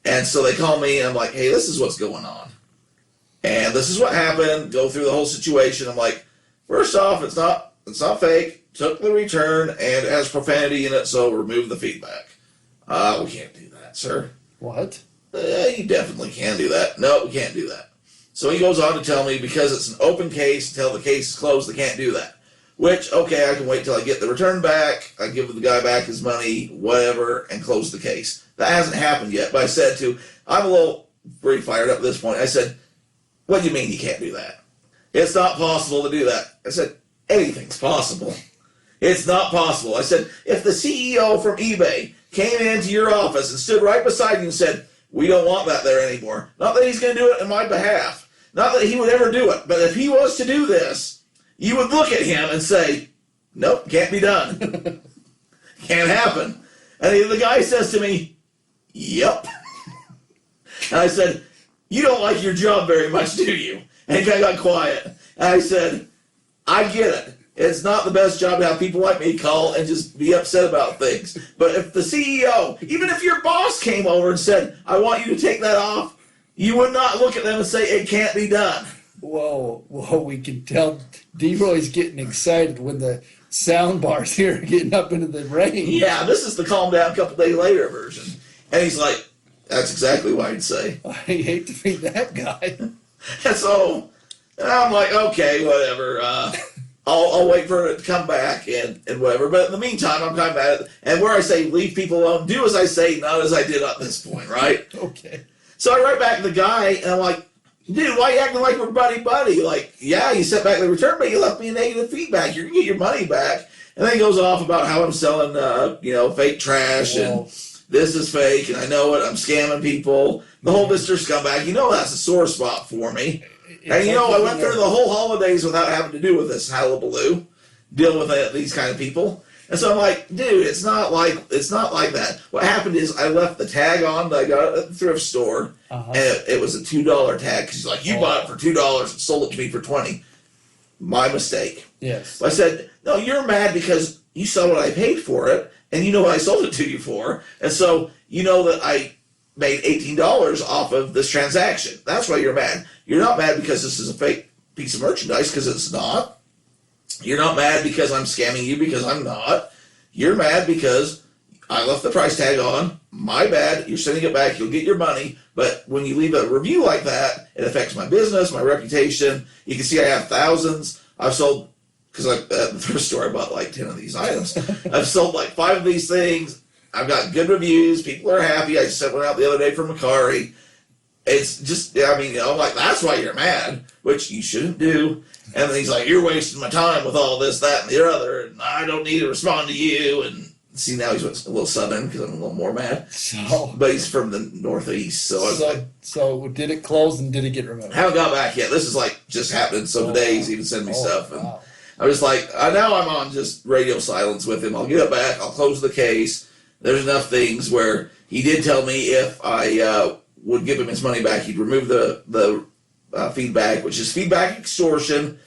And so they call me, and I'm like, "Hey, this is what's going on. And this is what happened." Go through the whole situation. I'm like, first off, it's not fake. Took the return, and it has profanity in it, so remove the feedback. We can't do that, sir. What? You definitely can do that. No, we can't do that. So he goes on to tell me because it's an open case, until the case is closed, they can't do that. Which, okay, I can wait till I get the return back. I give the guy back his money, whatever, and close the case. That hasn't happened yet. But I said I'm a little pretty fired up at this point. I said, what do you mean you can't do that? It's not possible to do that. I said, anything's possible. It's not possible. I said, if the CEO from eBay came into your office and stood right beside you and said, we don't want that there anymore. Not that he's going to do it on my behalf. Not that he would ever do it. But if he was to do this, you would look at him and say, nope, can't be done. Can't happen. And the guy says to me, yep. And I said, you don't like your job very much, do you? And he kind of got quiet. And I said, I get it. It's not the best job to have people like me call and just be upset about things. But if the CEO, even if your boss came over and said, I want you to take that off, you would not look at them and say, it can't be done. Whoa, we can tell D-Roy's getting excited when the sound bars here are getting up into the range. Yeah, this is the calm down a couple days later version. And he's like, that's exactly what I'd say. I hate to be that guy. And so I'm like, okay, whatever. I'll wait for it to come back and whatever. But in the meantime, I'm kind of at it. And where I say leave people alone, do as I say, not as I did at this point, right? Okay. So I write back to the guy, and I'm like, dude, why are you acting like we're buddy-buddy? Like, yeah, you sent back the return, but you left me a negative feedback. You're going to get your money back. And then he goes off about how I'm selling, fake trash, and this is fake, and I know it. I'm scamming people. The whole Mr. Scumbag, that's a sore spot for me. And I went through the whole holidays without having to do with this hullabaloo, deal with these kind of people. And so I'm like, dude, it's not like that. What happened is I left the tag on that I got at the thrift store, and it was a $2 tag because he's like, you bought it for $2 and sold it to me for $20. My mistake. Yes. I said, no, you're mad because you saw what I paid for it, and you know what I sold it to you for, and so you know that I made $18 off of this transaction. That's why you're mad. You're not mad because this is a fake piece of merchandise, because it's not. You're not mad because I'm scamming you, because I'm not. You're mad because I left the price tag on. My bad. You're sending it back. You'll get your money. But when you leave a review like that, it affects my business, my reputation. You can see I have thousands. I've sold, because at the thrift store I bought like 10 of these items. I've sold like 5 of these things. I've got good reviews. People are happy. I just sent one out the other day from Macari. It's just, I'm like, that's why you're mad, which you shouldn't do. And then he's like, you're wasting my time with all this, that, and the other, and I don't need to respond to you. And see, now he's a little southern because I'm a little more mad. But he's from the Northeast, So did it close and did it get removed? I haven't got back yet. This is like just happening. So today he's even sending me stuff. And wow. I was like, now I'm on just radio silence with him. I'll get it back. I'll close the case. There's enough things where he did tell me if I would give him his money back, he'd remove the feedback, which is feedback extortion.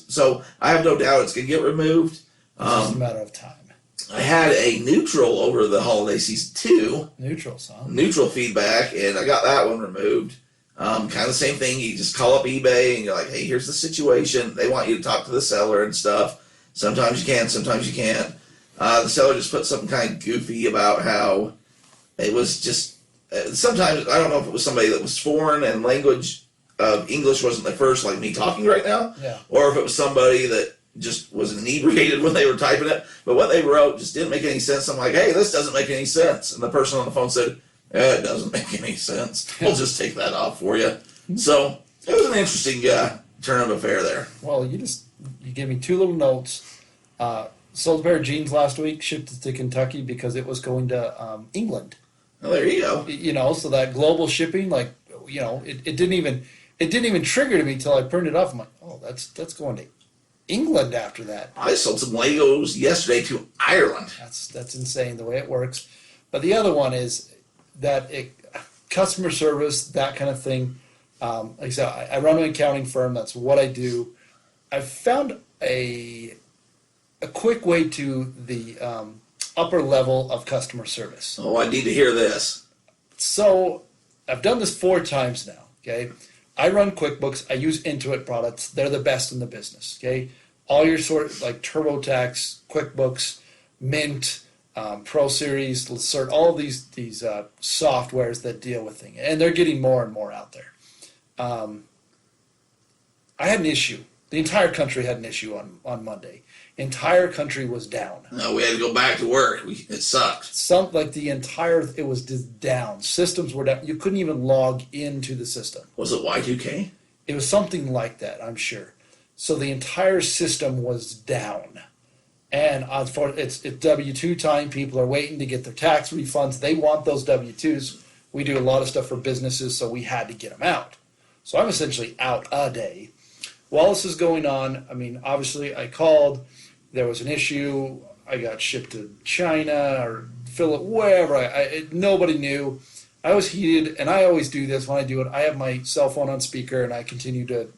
So I have no doubt it's going to get removed. It's just a matter of time. I had a neutral over the holiday season too. Neutral feedback, and I got that one removed. Kind of the same thing. You just call up eBay and you're like, hey, here's the situation. They want you to talk to the seller and stuff. Sometimes you can, sometimes you can't. The seller just put something kind of goofy about how it was just, sometimes, I don't know if it was somebody that was foreign and language of English wasn't the first, like me talking right now, or if it was somebody that just was inebriated when they were typing it. But what they wrote just didn't make any sense. I'm like, hey, this doesn't make any sense. And the person on the phone said, it doesn't make any sense. We'll just take that off for you. So it was an interesting turn of affair there. Well, you gave me 2 little notes. Sold a pair of jeans last week, shipped it to Kentucky because it was going to England. Well, there you go. So that global shipping, it didn't even trigger to me till I printed it off. I'm like, oh, that's going to England after that. I sold some Legos yesterday to Ireland. That's insane the way it works. But the other one is that customer service, that kind of thing. Like I said, I run an accounting firm. That's what I do. I've found a quick way to the upper level of customer service. Oh, I need to hear this. So I've done this 4 times now, okay? I run QuickBooks. I use Intuit products. They're the best in the business, okay? All your like TurboTax, QuickBooks, Mint, Pro Series, Cert, all of these softwares that deal with things. And they're getting more and more out there. I had an issue The entire country had an issue on Monday. Entire country was down. No, we had to go back to work. It sucked. It was just down. Systems were down. You couldn't even log into the system. Was it Y2K? It was something like that, I'm sure. So the entire system was down. And it's W-2 time. People are waiting to get their tax refunds. They want those W-2s. We do a lot of stuff for businesses, so we had to get them out. So I'm essentially out a day. While this is going on, I mean, obviously I called. There was an issue. I got shipped to China or Philip, wherever. Nobody knew. I was heated, and I always do this when I do it. I have my cell phone on speaker, and I continue to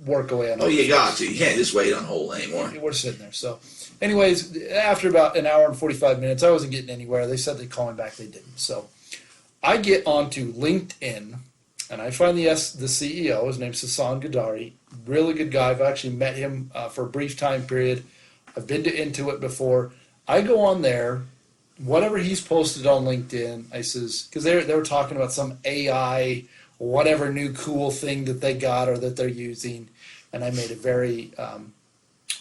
work away on it. Oh, you got to. You can't just wait on hold anymore. We're sitting there. So, anyways, after about an hour and 45 minutes, I wasn't getting anywhere. They said they'd call me back. They didn't. So, I get onto LinkedIn, and I find the CEO. His name's Hassan Gadari. Really good guy. I've actually met him for a brief time period. I've been to Intuit before. I go on there, whatever he's posted on LinkedIn, I says, because they were talking about some AI, whatever new cool thing that they got or that they're using. And I made a very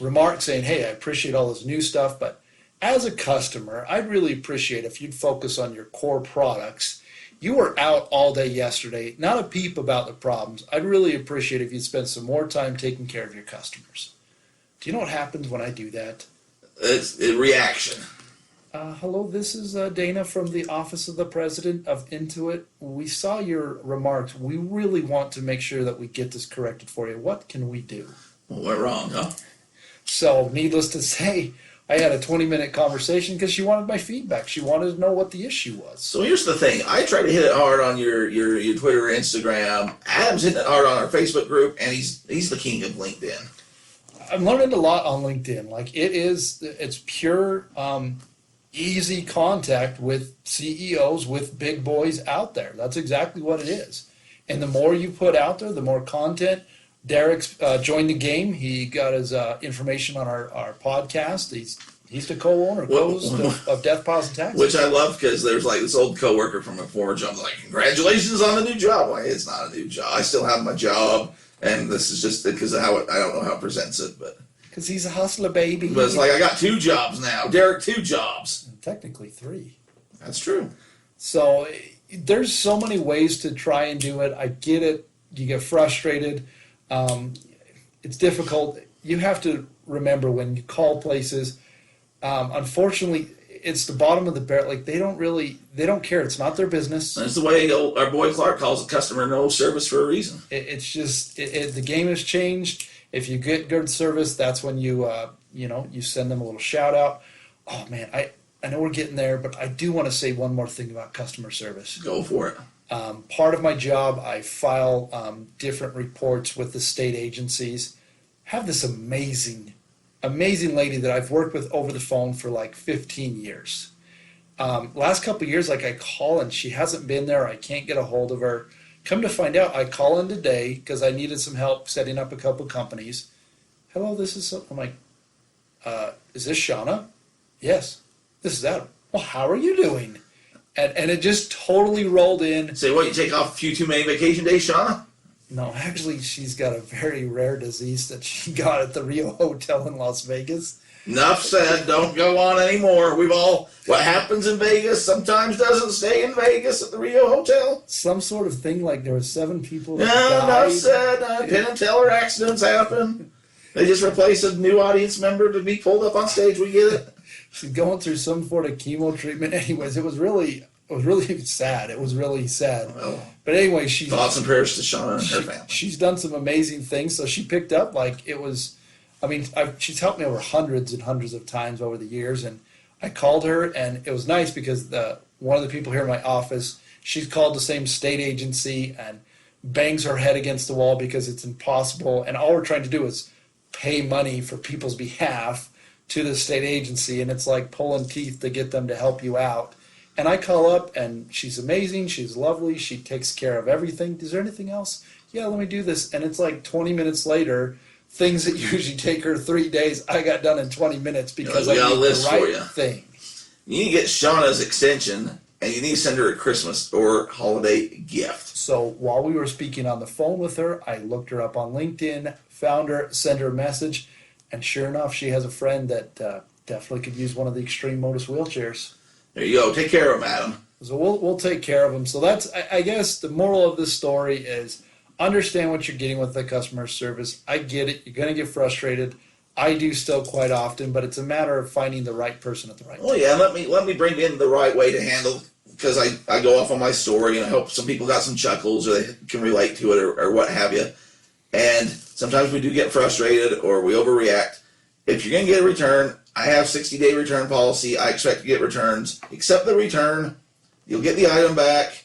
remark saying, hey, I appreciate all this new stuff, but as a customer, I'd really appreciate if you'd focus on your core products. You were out all day yesterday, not a peep about the problems. I'd really appreciate if you'd spend some more time taking care of your customers. Do you know what happens when I do that? It's a reaction. Hello, this is Dana from the Office of the President of Intuit. We saw your remarks. We really want to make sure that we get this corrected for you. What can we do? Well, we're wrong, huh? So, needless to say, I had a 20-minute conversation because she wanted my feedback. She wanted to know what the issue was. So here's the thing. I try to hit it hard on your Twitter or Instagram. Adam's hitting it hard on our Facebook group, and he's the king of LinkedIn. I'm learning a lot on LinkedIn. Like, it's pure, easy contact with CEOs, with big boys out there. That's exactly what it is. And the more you put out there, the more content. Derek's joined the game. He got his information on our podcast. He's the co-owner, host of DeathPiles and Taxes. Which I love because there's like this old coworker from a former job like, congratulations on the new job. Like, it's not a new job. I still have my job. And this is just because of how I don't know how it presents it, but because he's a hustler, baby. But it's like I got 2 jobs now. Derek, 2 jobs. Technically 3. That's true. So there's so many ways to try and do it. I get it. You get frustrated. It's difficult. You have to remember when you call places. Unfortunately, it's the bottom of the barrel. Like they don't care. It's not their business. That's the way our boy Clark calls a customer no service for a reason. It's just the game has changed. If you get good service, that's when you send them a little shout out. Oh man, I know we're getting there, but I do want to say one more thing about customer service. Go for it. Part of my job, I file different reports with the state agencies. I have this amazing lady that I've worked with over the phone for like 15 years. Last couple of years, like I call and she hasn't been there. I can't get a hold of her. Come to find out, I call in today because I needed some help setting up a couple companies. Hello, this is, I'm like, is this Shauna? Yes, this is Adam. Well, how are you doing? And it just totally rolled in. Say what, you take off a few too many vacation days, Shauna? No, actually, she's got a very rare disease that she got at the Rio Hotel in Las Vegas. Enough said. Don't go on anymore. What happens in Vegas sometimes doesn't stay in Vegas at the Rio Hotel. Some sort of thing like there were 7 people that No, died. enough said. Penn and Teller accidents happen. They just replace a new audience member to be pulled up on stage. We get it. She's going through some sort of chemo treatment. Anyways, it was really sad. It was really sad. Well, but anyway, thoughts and prayers to Shauna and her family. She's done some amazing things. So she picked up she's helped me over hundreds and hundreds of times over the years. And I called her, and it was nice because one of the people here in my office, she's called the same state agency and bangs her head against the wall because it's impossible. And all we're trying to do is pay money for people's behalf to the state agency, and it's like pulling teeth to get them to help you out. And I call up, and she's amazing, she's lovely, she takes care of everything. Is there anything else? Yeah, let me do this. And it's like 20 minutes later, things that usually take her 3 days, I got done in 20 minutes because I did the right thing. You need to get Shauna's extension and you need to send her a Christmas or holiday gift. So while we were speaking on the phone with her, I looked her up on LinkedIn, found her, sent her a message, and sure enough, she has a friend that definitely could use one of the extreme modus wheelchairs. There you go. Take care of them, Adam. So we'll take care of them. So that's, I guess the moral of this story is understand what you're getting with the customer service. I get it. You're going to get frustrated. I do still quite often, but it's a matter of finding the right person at the right time. Well, yeah, let me bring in the right way to handle, because I go off on my story, and I hope some people got some chuckles or they can relate to it or what have you. And sometimes we do get frustrated or we overreact. If you're going to get a return, I have 60-day return policy. I expect to get returns. Accept the return. You'll get the item back.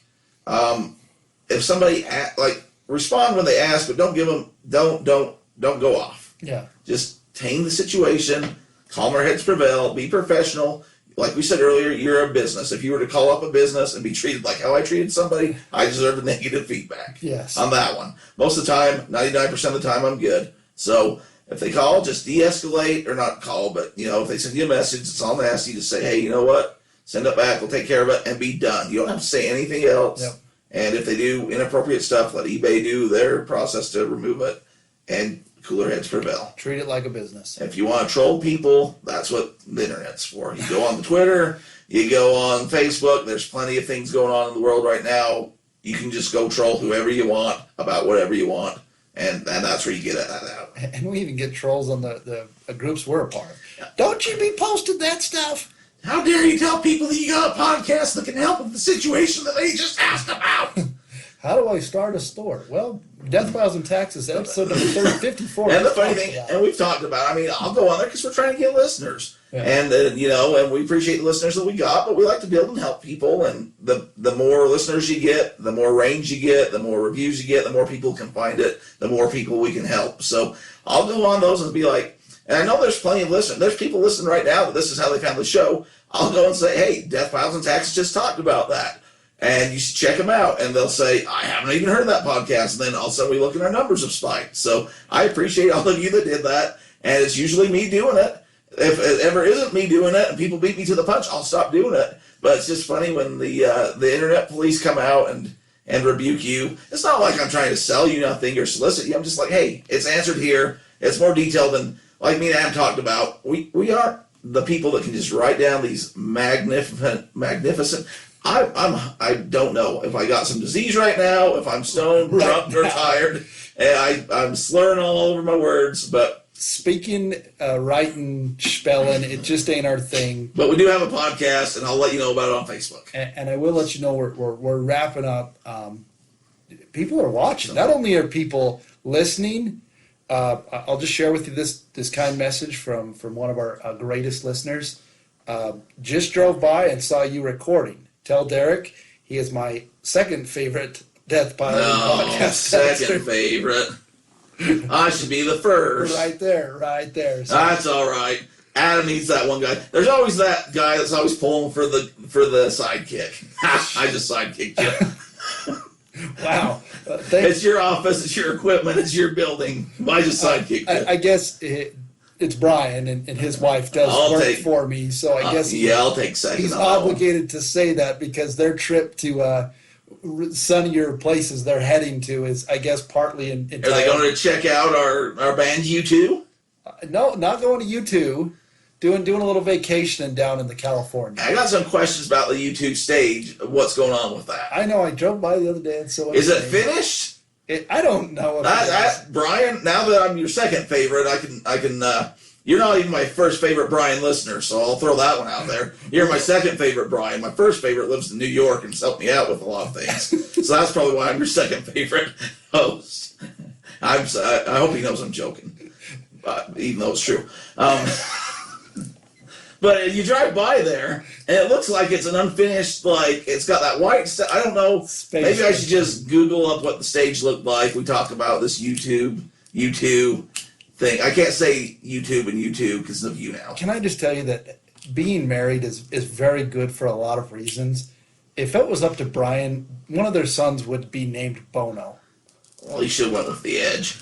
If somebody respond when they ask, but don't give them don't go off. Yeah. Just tame the situation. Calmer heads prevail. Be professional. Like we said earlier, you're a business. If you were to call up a business and be treated like how I treated somebody, I deserve the negative feedback. Yes. On that one. Most of the time, 99% of the time, I'm good. So if they call, just de-escalate, or not call, but if they send you a message, it's all nasty, to say, hey, you know what? Send it back. We'll take care of it and be done. You don't have to say anything else. Yep. And if they do inappropriate stuff, let eBay do their process to remove it, and cooler heads prevail. Treat it like a business. If you want to troll people, that's what the internet's for. You go on the Twitter, you go on Facebook. There's plenty of things going on in the world right now. You can just go troll whoever you want about whatever you want, and that's where you get that out. And we even get trolls on the groups we're a part of. Don't you be posting that stuff. How dare you tell people that you got a podcast that can help with the situation that they just asked about? How do I start a store? Well, DeathPiles and Taxes, episode number 54. And the funny thing, and we've talked about, I'll go on there because we're trying to get listeners. Yeah. And, and we appreciate the listeners that we got, but we like to build and help people. And the more listeners you get, the more range you get, the more reviews you get, the more people can find it, the more people we can help. So I'll go on those and be like, and I know there's plenty of listeners. There's people listening right now that this is how they found the show. I'll go and say, hey, DeathPiles and Taxes just talked about that. And you should check them out. And they'll say, I haven't even heard of that podcast. And then all of a sudden we look and our numbers have spiked. So I appreciate all of you that did that. And it's usually me doing it. If it ever isn't me doing it and people beat me to the punch, I'll stop doing it. But it's just funny when the internet police come out and rebuke you. It's not like I'm trying to sell you nothing or solicit you. I'm just like, hey, it's answered here. It's more detailed than, like me and Adam talked about. We aren't the people that can just write down these magnificent. I don't know if I got some disease right now, if I'm stoned, drunk, or tired, and I'm slurring all over my words, but speaking, writing, spelling, it just ain't our thing. But we do have a podcast, and I'll let you know about it on Facebook. And I will let you know we're wrapping up. People are watching. Not only are people listening, I'll just share with you this kind message from one of our greatest listeners. Just drove by and saw you recording. Tell Derek he is my second favorite DeathPiles podcast. Second favorite. I should be the first. Right there. So. That's all right. Adam needs that one guy. There's always that guy that's always pulling for the sidekick. I just sidekicked you. Wow. It's your office, it's your equipment, it's your building. I just sidekicked you. I guess it's Brian, and his wife does work for me, so I guess I'll take second. He's obligated to say that because their trip to sunnier places they're heading to is, I guess, partly in Are they going to check out our band U2? No, not going to U2. Doing a little vacationing down in the California. I got some questions about the U2 stage. What's going on with that? I know. I drove by the other day and so. Is it finished? I don't know. Brian, now that I'm your second favorite, I can. You're not even my first favorite Brian listener, so I'll throw that one out there. You're my second favorite Brian. My first favorite lives in New York and has helped me out with a lot of things. So that's probably why I'm your second favorite host. I hope he knows I'm joking, even though it's true. But you drive by there, and it looks like it's an unfinished, it's got that white stuff. I don't know. Maybe I should just Google up what the stage looked like. We talked about this YouTube thing. I can't say YouTube and YouTube because of you now. Can I just tell you that being married is very good for a lot of reasons. If it was up to Brian, one of their sons would be named Bono. Well, he should have went with The Edge.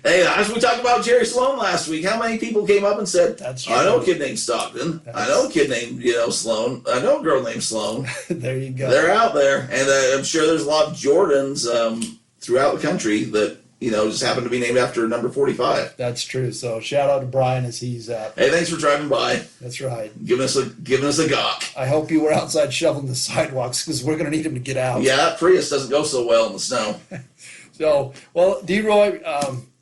Hey, as we talked about Jerry Sloan last week, how many people came up and said, That's true. I know a kid named Stockton. I know a kid named, Sloan. I know a girl named Sloan. There you go. They're out there. And I'm sure there's a lot of Jordans throughout the country that, just happen to be named after number 45. That's true. So shout out to Brian as he's Hey, thanks for driving by. That's right. Giving us a gawk. I hope you were outside shoveling the sidewalks because we're going to need him to get out. Yeah, that Prius doesn't go so well in the snow. So, well, D-Roy,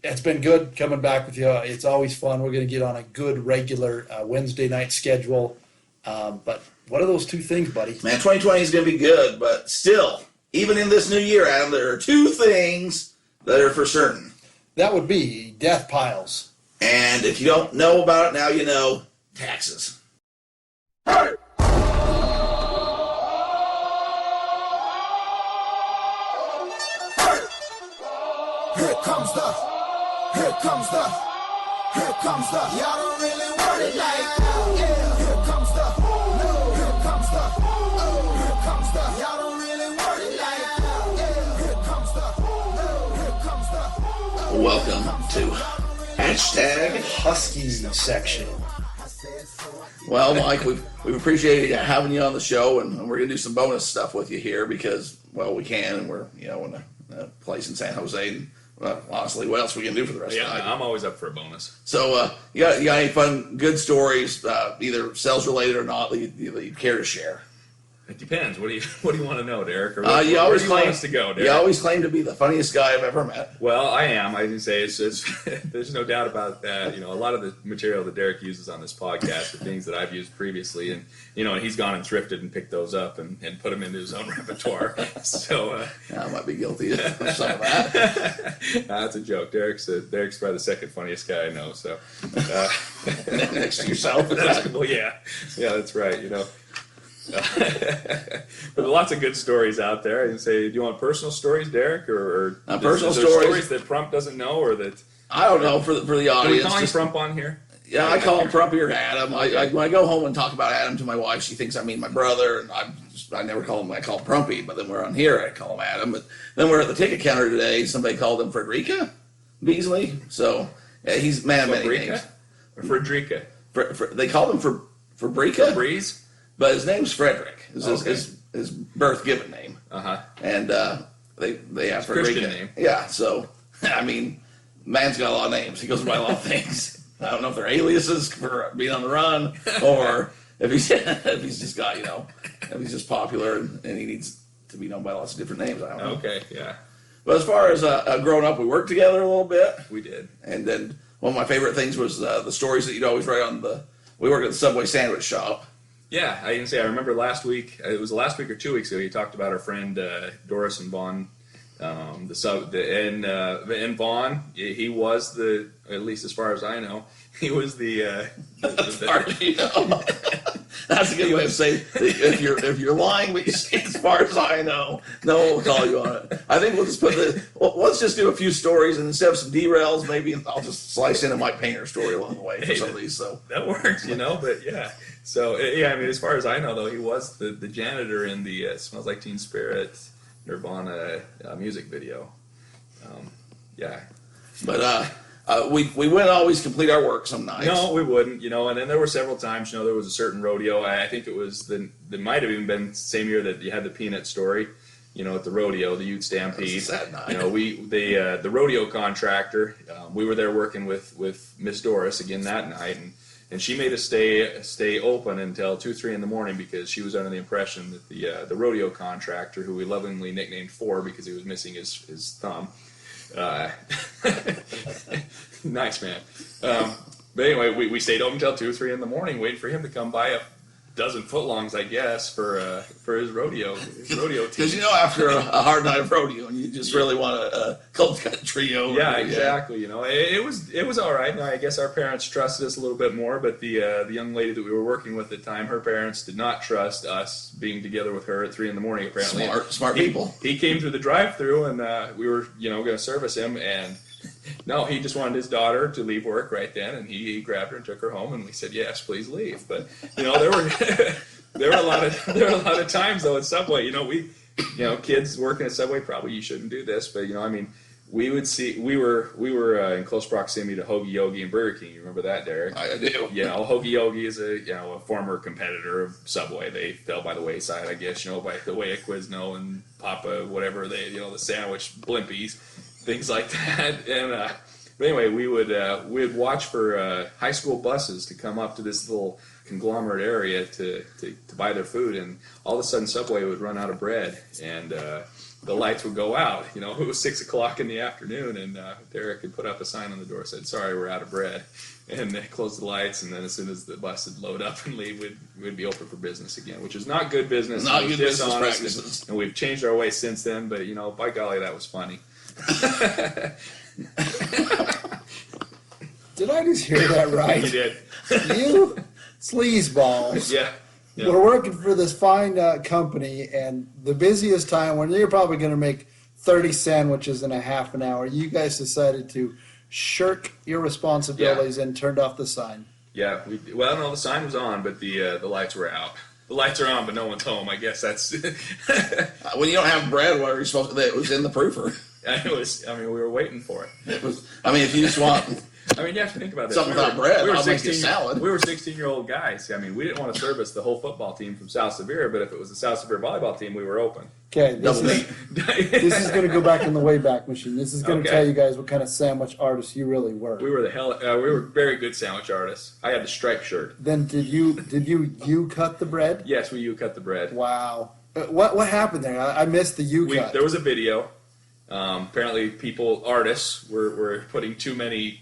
it's been good coming back with you. It's always fun. We're going to get on a good regular Wednesday night schedule. But what are those two things, buddy? Man, 2020 is going to be good, but still, even in this new year, Adam, there are two things that are for certain. That would be DeathPiles. And if you don't know about it now, you know, taxes. Hey! Here comes the, y'all don't really want it like that. Yeah. Here comes the, y'all don't really want it like that. Yeah. Here comes the, Welcome to hashtag. Husky section. Well, Mike, we've appreciated having you on the show, and we're going to do some bonus stuff with you here because, well, we can, and we're, in a place in San Jose. And, well, honestly, what else we can do for the rest of the night? I'm always up for a bonus. So, you got any fun, good stories, either sales related or not, that you'd care to share? It depends. What do you want to know, Derek? Or You where always do you want claim us to go, Derek? You always claim to be the funniest guy I've ever met. Well, I am. I can say it's there's no doubt about that. A lot of the material that Derek uses on this podcast are things that I've used previously, and he's gone and thrifted and picked those up and put them into his own repertoire. So I might be guilty of some of that. That's a joke. Derek's probably the second funniest guy I know. So Next to yourself. well, yeah, that's right. But lots of good stories out there. I can say, do you want personal stories, Derek, or personal is there stories that Prump doesn't know, or that I don't know for the are we audience. calling Prump on here? Yeah, I call him Prumpy or Adam. When I go home and talk about Adam to my wife, she thinks I mean my brother, and I never call him. I call him Prumpy, but then we're on here, I call him Adam. But then we're at the ticket counter today. Somebody called him Frederica Beasley. So yeah, he's man of many names. Or Frederica? They called him for Fabrica. Breeze? But his name's Frederick. His birth given name. Uh-huh. And they asked for Christian Rika. name. Yeah, so I mean, man's got a lot of names. He goes by a lot of things. I don't know if they're aliases for being on the run, or if he's just got if he's just popular and he needs to be known by lots of different names. I don't know. Okay, yeah. But as far as growing up, we worked together a little bit. We did. And then one of my favorite things was the stories that you'd always write on we worked at the Subway sandwich shop. Yeah, I can say I remember last week. It was last week or 2 weeks ago. You talked about our friend Doris and Vaughn, and Vaughn. He was at least as far as I know, he was the That's a good way of saying if you're lying, but you say as far as I know, no one will call you on it. I think we'll just let's just do a few stories, and instead of some derails, maybe I'll just slice in a Mike Painter story along the way for some of these. So that works, but yeah. So yeah, I mean, as far as I know, though, he was the janitor in the "Smells Like Teen Spirit" Nirvana music video. Yeah, but we wouldn't always complete our work some nights. No, we wouldn't, and then there were several times, there was a certain rodeo. I think it was it might have even been the same year that you had the peanut story, at the rodeo, the Ute Stampede. Sad night. The rodeo contractor, we were there working with Miss Doris again that night, and she made us stay open until 2-3 in the morning because she was under the impression that the rodeo contractor, who we lovingly nicknamed Four because he was missing his thumb. Nice man. But anyway, we stayed open until 2-3 in the morning, waiting for him to come by a dozen footlongs, I guess, for his rodeo team. Because after a hard night of rodeo, and you just really want a cold cut trio. Yeah, exactly. It was all right. I guess our parents trusted us a little bit more, but the young lady that we were working with at the time, her parents did not trust us being together with her at 3 in the morning. Apparently, smart people. He came through the drive-through, and we were going to service him, and no, he just wanted his daughter to leave work right then, and he grabbed her and took her home, and we said, "Yes, please leave." But there were there were a lot of times though at Subway. Kids working at Subway, probably you shouldn't do this, but we would see we were in close proximity to Hoagie Yogi and Burger King. You remember that, Derek? I do. You know, Hoagie Yogi is a former competitor of Subway. They fell by the wayside, I guess. You know, by the way, Quizno and Papa, whatever the sandwich blimpies, things like that. And but anyway, we'd watch for high school buses to come up to this little conglomerate area to buy their food, and all of a sudden Subway would run out of bread, and the lights would go out. You know, it was 6 o'clock in the afternoon, and Derek had put up a sign on the door said, "Sorry, we're out of bread," and they closed the lights. And then as soon as the bus would load up and leave, we'd be open for business again, which is not good business. Not good business dishonest, practices. and we've changed our ways since then. But you know, by golly, that was funny. Did I just hear that right? You did, You sleazeballs. yeah. Yeah. We're working for this fine company, and the busiest time when you're probably going to make 30 sandwiches in a half an hour, you guys decided to shirk your responsibilities and turned off the sign. Yeah, well, no, the sign was on, but the lights were out. The lights are on, but no one's home. I guess that's. When you don't have bread, what are you supposed to? It was in the proofer. We were waiting for it. It was. I mean, if you just want. I mean, you have to think about this. Something without bread, We were I'll make you 16. salad. We were 16-year-old guys. I mean, we didn't want to service the whole football team from South Severe, but if it was the South Severe volleyball team, we were open. Okay, Double meat. this is going to go back in the Wayback Machine. This is going to Okay. tell you guys what kind of sandwich artists you really were. We were we were very good sandwich artists. I had the striped shirt. Then did you cut the bread? Yes, you cut the bread. Wow. What happened there? I missed the cut. There was a video. Apparently, artists were putting too many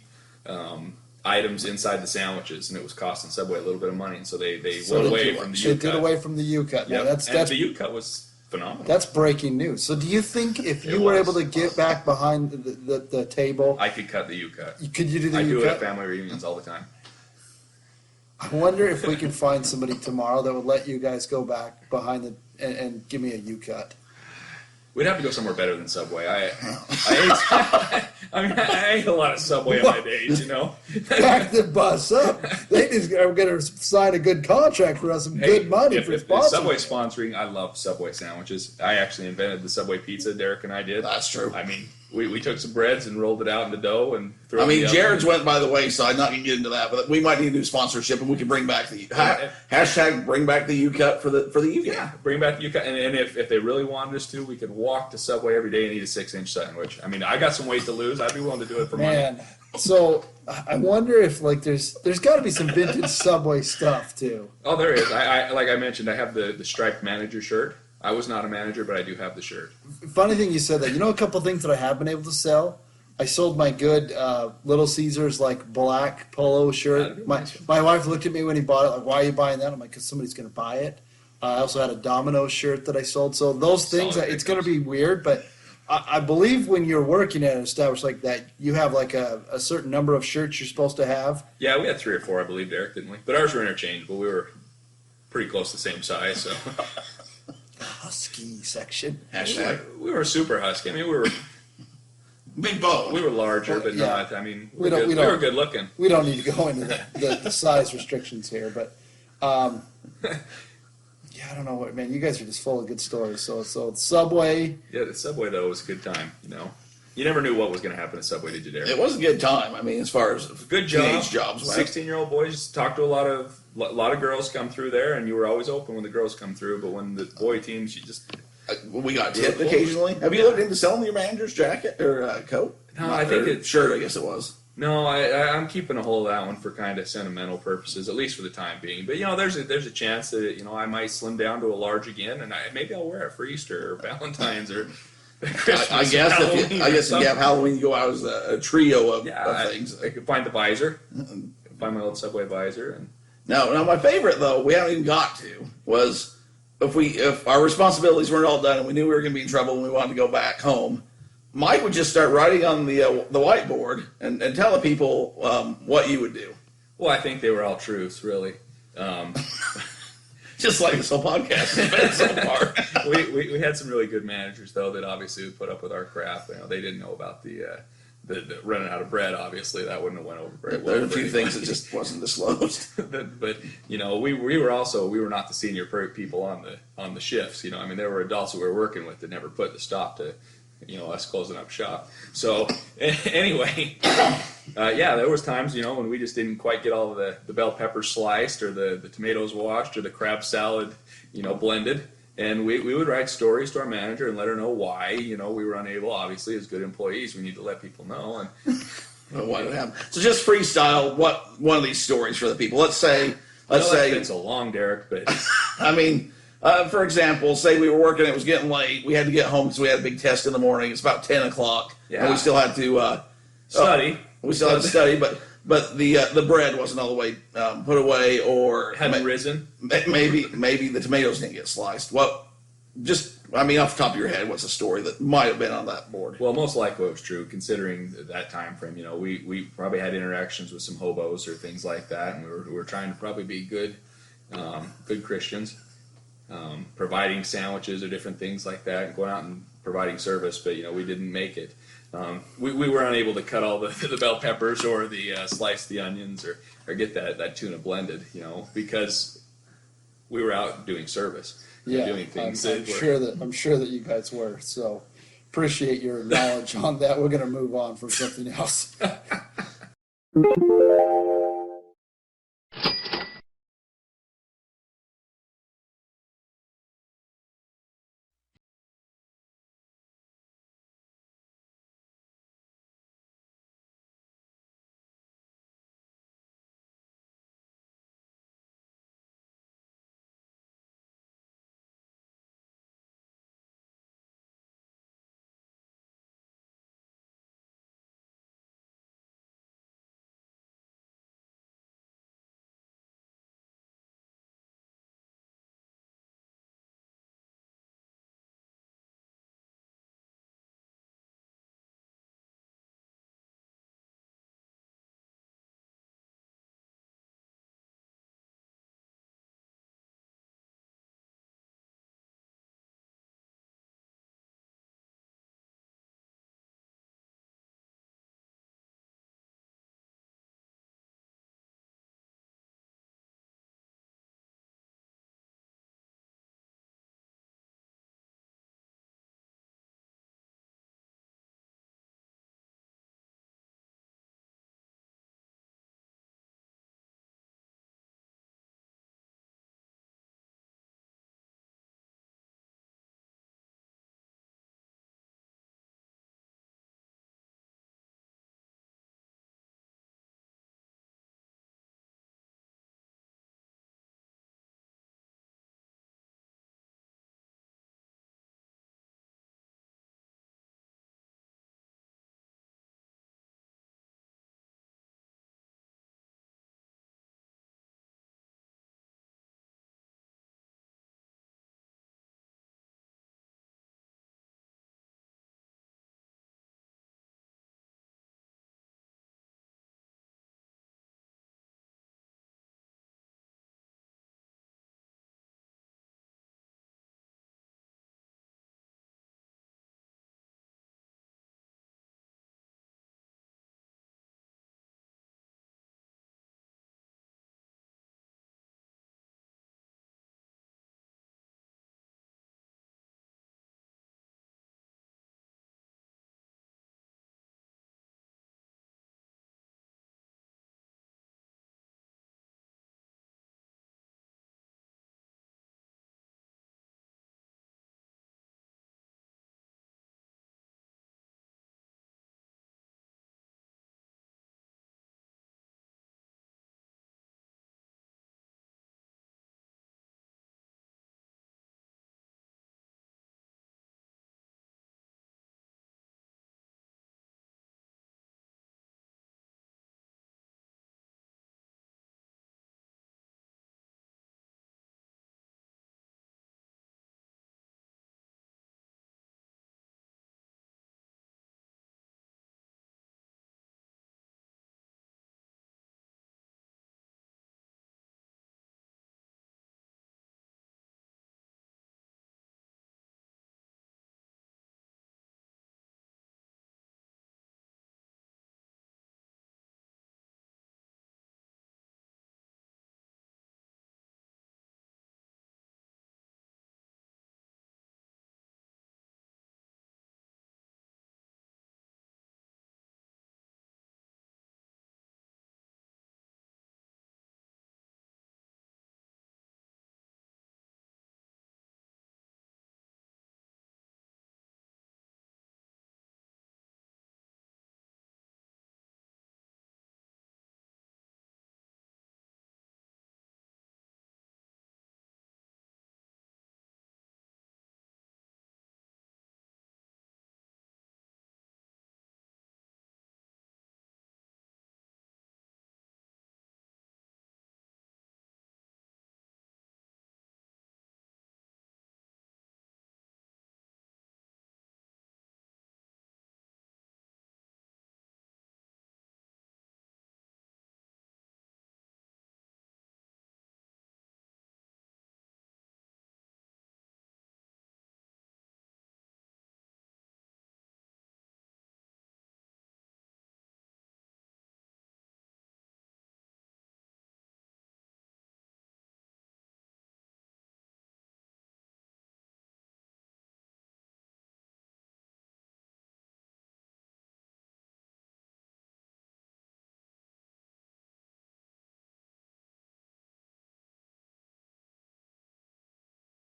items inside the sandwiches, and it was costing Subway a little bit of money, and so they went away from the They U-cut. did away from the U-cut. Now, Yep. that's the U-cut was phenomenal. That's breaking news. So do you think if It you were was. able to get back behind the table, I could cut the U-cut. could you do the I do it at U-cut? family reunions all the time. I wonder if we can find somebody tomorrow that would let you guys go back behind and give me a U-cut. We'd have to go somewhere better than Subway. I ate a lot of Subway at my age, you know. Back the bus up. They just are going to sign a good contract for us, some good money for if sponsoring. Subway's sponsoring, I love Subway sandwiches. I actually invented the Subway pizza. Derek and I did. That's true. I mean, we took some breads and rolled it out in the dough and threw it I in mean, the oven. Jared's went by the wayside. Not going to get into that, but we might need to do sponsorship, and we can bring back the hashtag bring back the U-cut for the U-cut. Yeah, bring back the U-cut. And if they really wanted us to, we could walk to Subway every day and eat a 6-inch sandwich. I mean, I got some weight to lose. I'd be willing to do it for money. Man, so I wonder if there's got to be some vintage Subway stuff too. Oh, there is. I like I mentioned, I have the striped manager shirt. I was not a manager, but I do have the shirt. Funny thing you said that. You know a couple things that I have been able to sell? I sold my good Little Caesars like black polo shirt. My wife looked at me when he bought it like, why are you buying that? I'm like, because somebody's going to buy it. I also had a Domino's shirt that I sold. So those things, Solid it's going to be weird, but I believe when you're working at an establishment like that, you have like a certain number of shirts you're supposed to have. Yeah, we had 3 or 4, I believe, Derek, didn't we? But ours were interchangeable. We were pretty close to the same size, so Husky section. Hashtag we were super husky. I mean, we were big bone. we were larger, but Yeah. not. I mean, We we don't- were good looking. We don't need to go into the size restrictions here, but yeah, I don't know what, man. You guys are just full of good stories. So Subway. Yeah, the Subway though was a good time. You know, you never knew what was going to happen at Subway, did you, Derek? It was a good time. I mean, as far as Good job. teenage jobs went. 16-year-old boys talked to a lot of girls come through there, and you were always open when the girls come through. But when the boy teams, you just We got tipped occasionally. Have you looked into selling your manager's jacket or coat? No, I think it's shirt. I guess it was. no. I'm keeping a hold of that one for kind of sentimental purposes, at least for the time being. But you know, there's a chance that I might slim down to a large again, and maybe I'll wear it for Easter or Valentine's or Christmas. I guess or if Halloween you, or I guess if you something. have Halloween, you go out as a trio of Yeah, things. I could find the visor, find my old Subway visor, and Now my favorite though, we haven't even got to, was if our responsibilities weren't all done and we knew we were going to be in trouble and we wanted to go back home, Mike would just start writing on the whiteboard and telling people what you would do. well, I think they were all truths, really. Just like this whole podcast has been so far. we had some really good managers though that obviously would put up with our crap. They didn't know about the running out of bread. Obviously, that wouldn't have went over very well. There are a for few things that anybody. just wasn't disclosed. but we were not the senior people on the shifts. I mean, there were adults that we were working with that never put the stop to us closing up shop. So anyway, yeah, there was times, when we just didn't quite get all of the bell peppers sliced or the tomatoes washed or the crab salad, blended. And we would write stories to our manager and let her know why, we were unable. Obviously, as good employees, we need to let people know. And What would happen? So just freestyle one of these stories for the people. Let's say it's been so long, Derek, but I mean, for example, say we were working, it was getting late. We had to get home because we had a big test in the morning. It's about 10 o'clock. Yeah. And we still had to study. We still had to study, but the bread wasn't all the way put away, or Hadn't risen. Maybe the tomatoes didn't get sliced. Well, off the top of your head, what's a story that might have been on that board? Well, most likely it was true, considering that time frame. We probably had interactions with some hobos or things like that, and we were trying to probably be good Christians, providing sandwiches or different things like that, and going out and providing service. But we didn't make it. We were unable to cut all the bell peppers or slice the onions or get that tuna blended, because we were out doing service. Yeah, Doing things. I'm sure that you guys were. So appreciate your knowledge on that. We're going to move on from something else.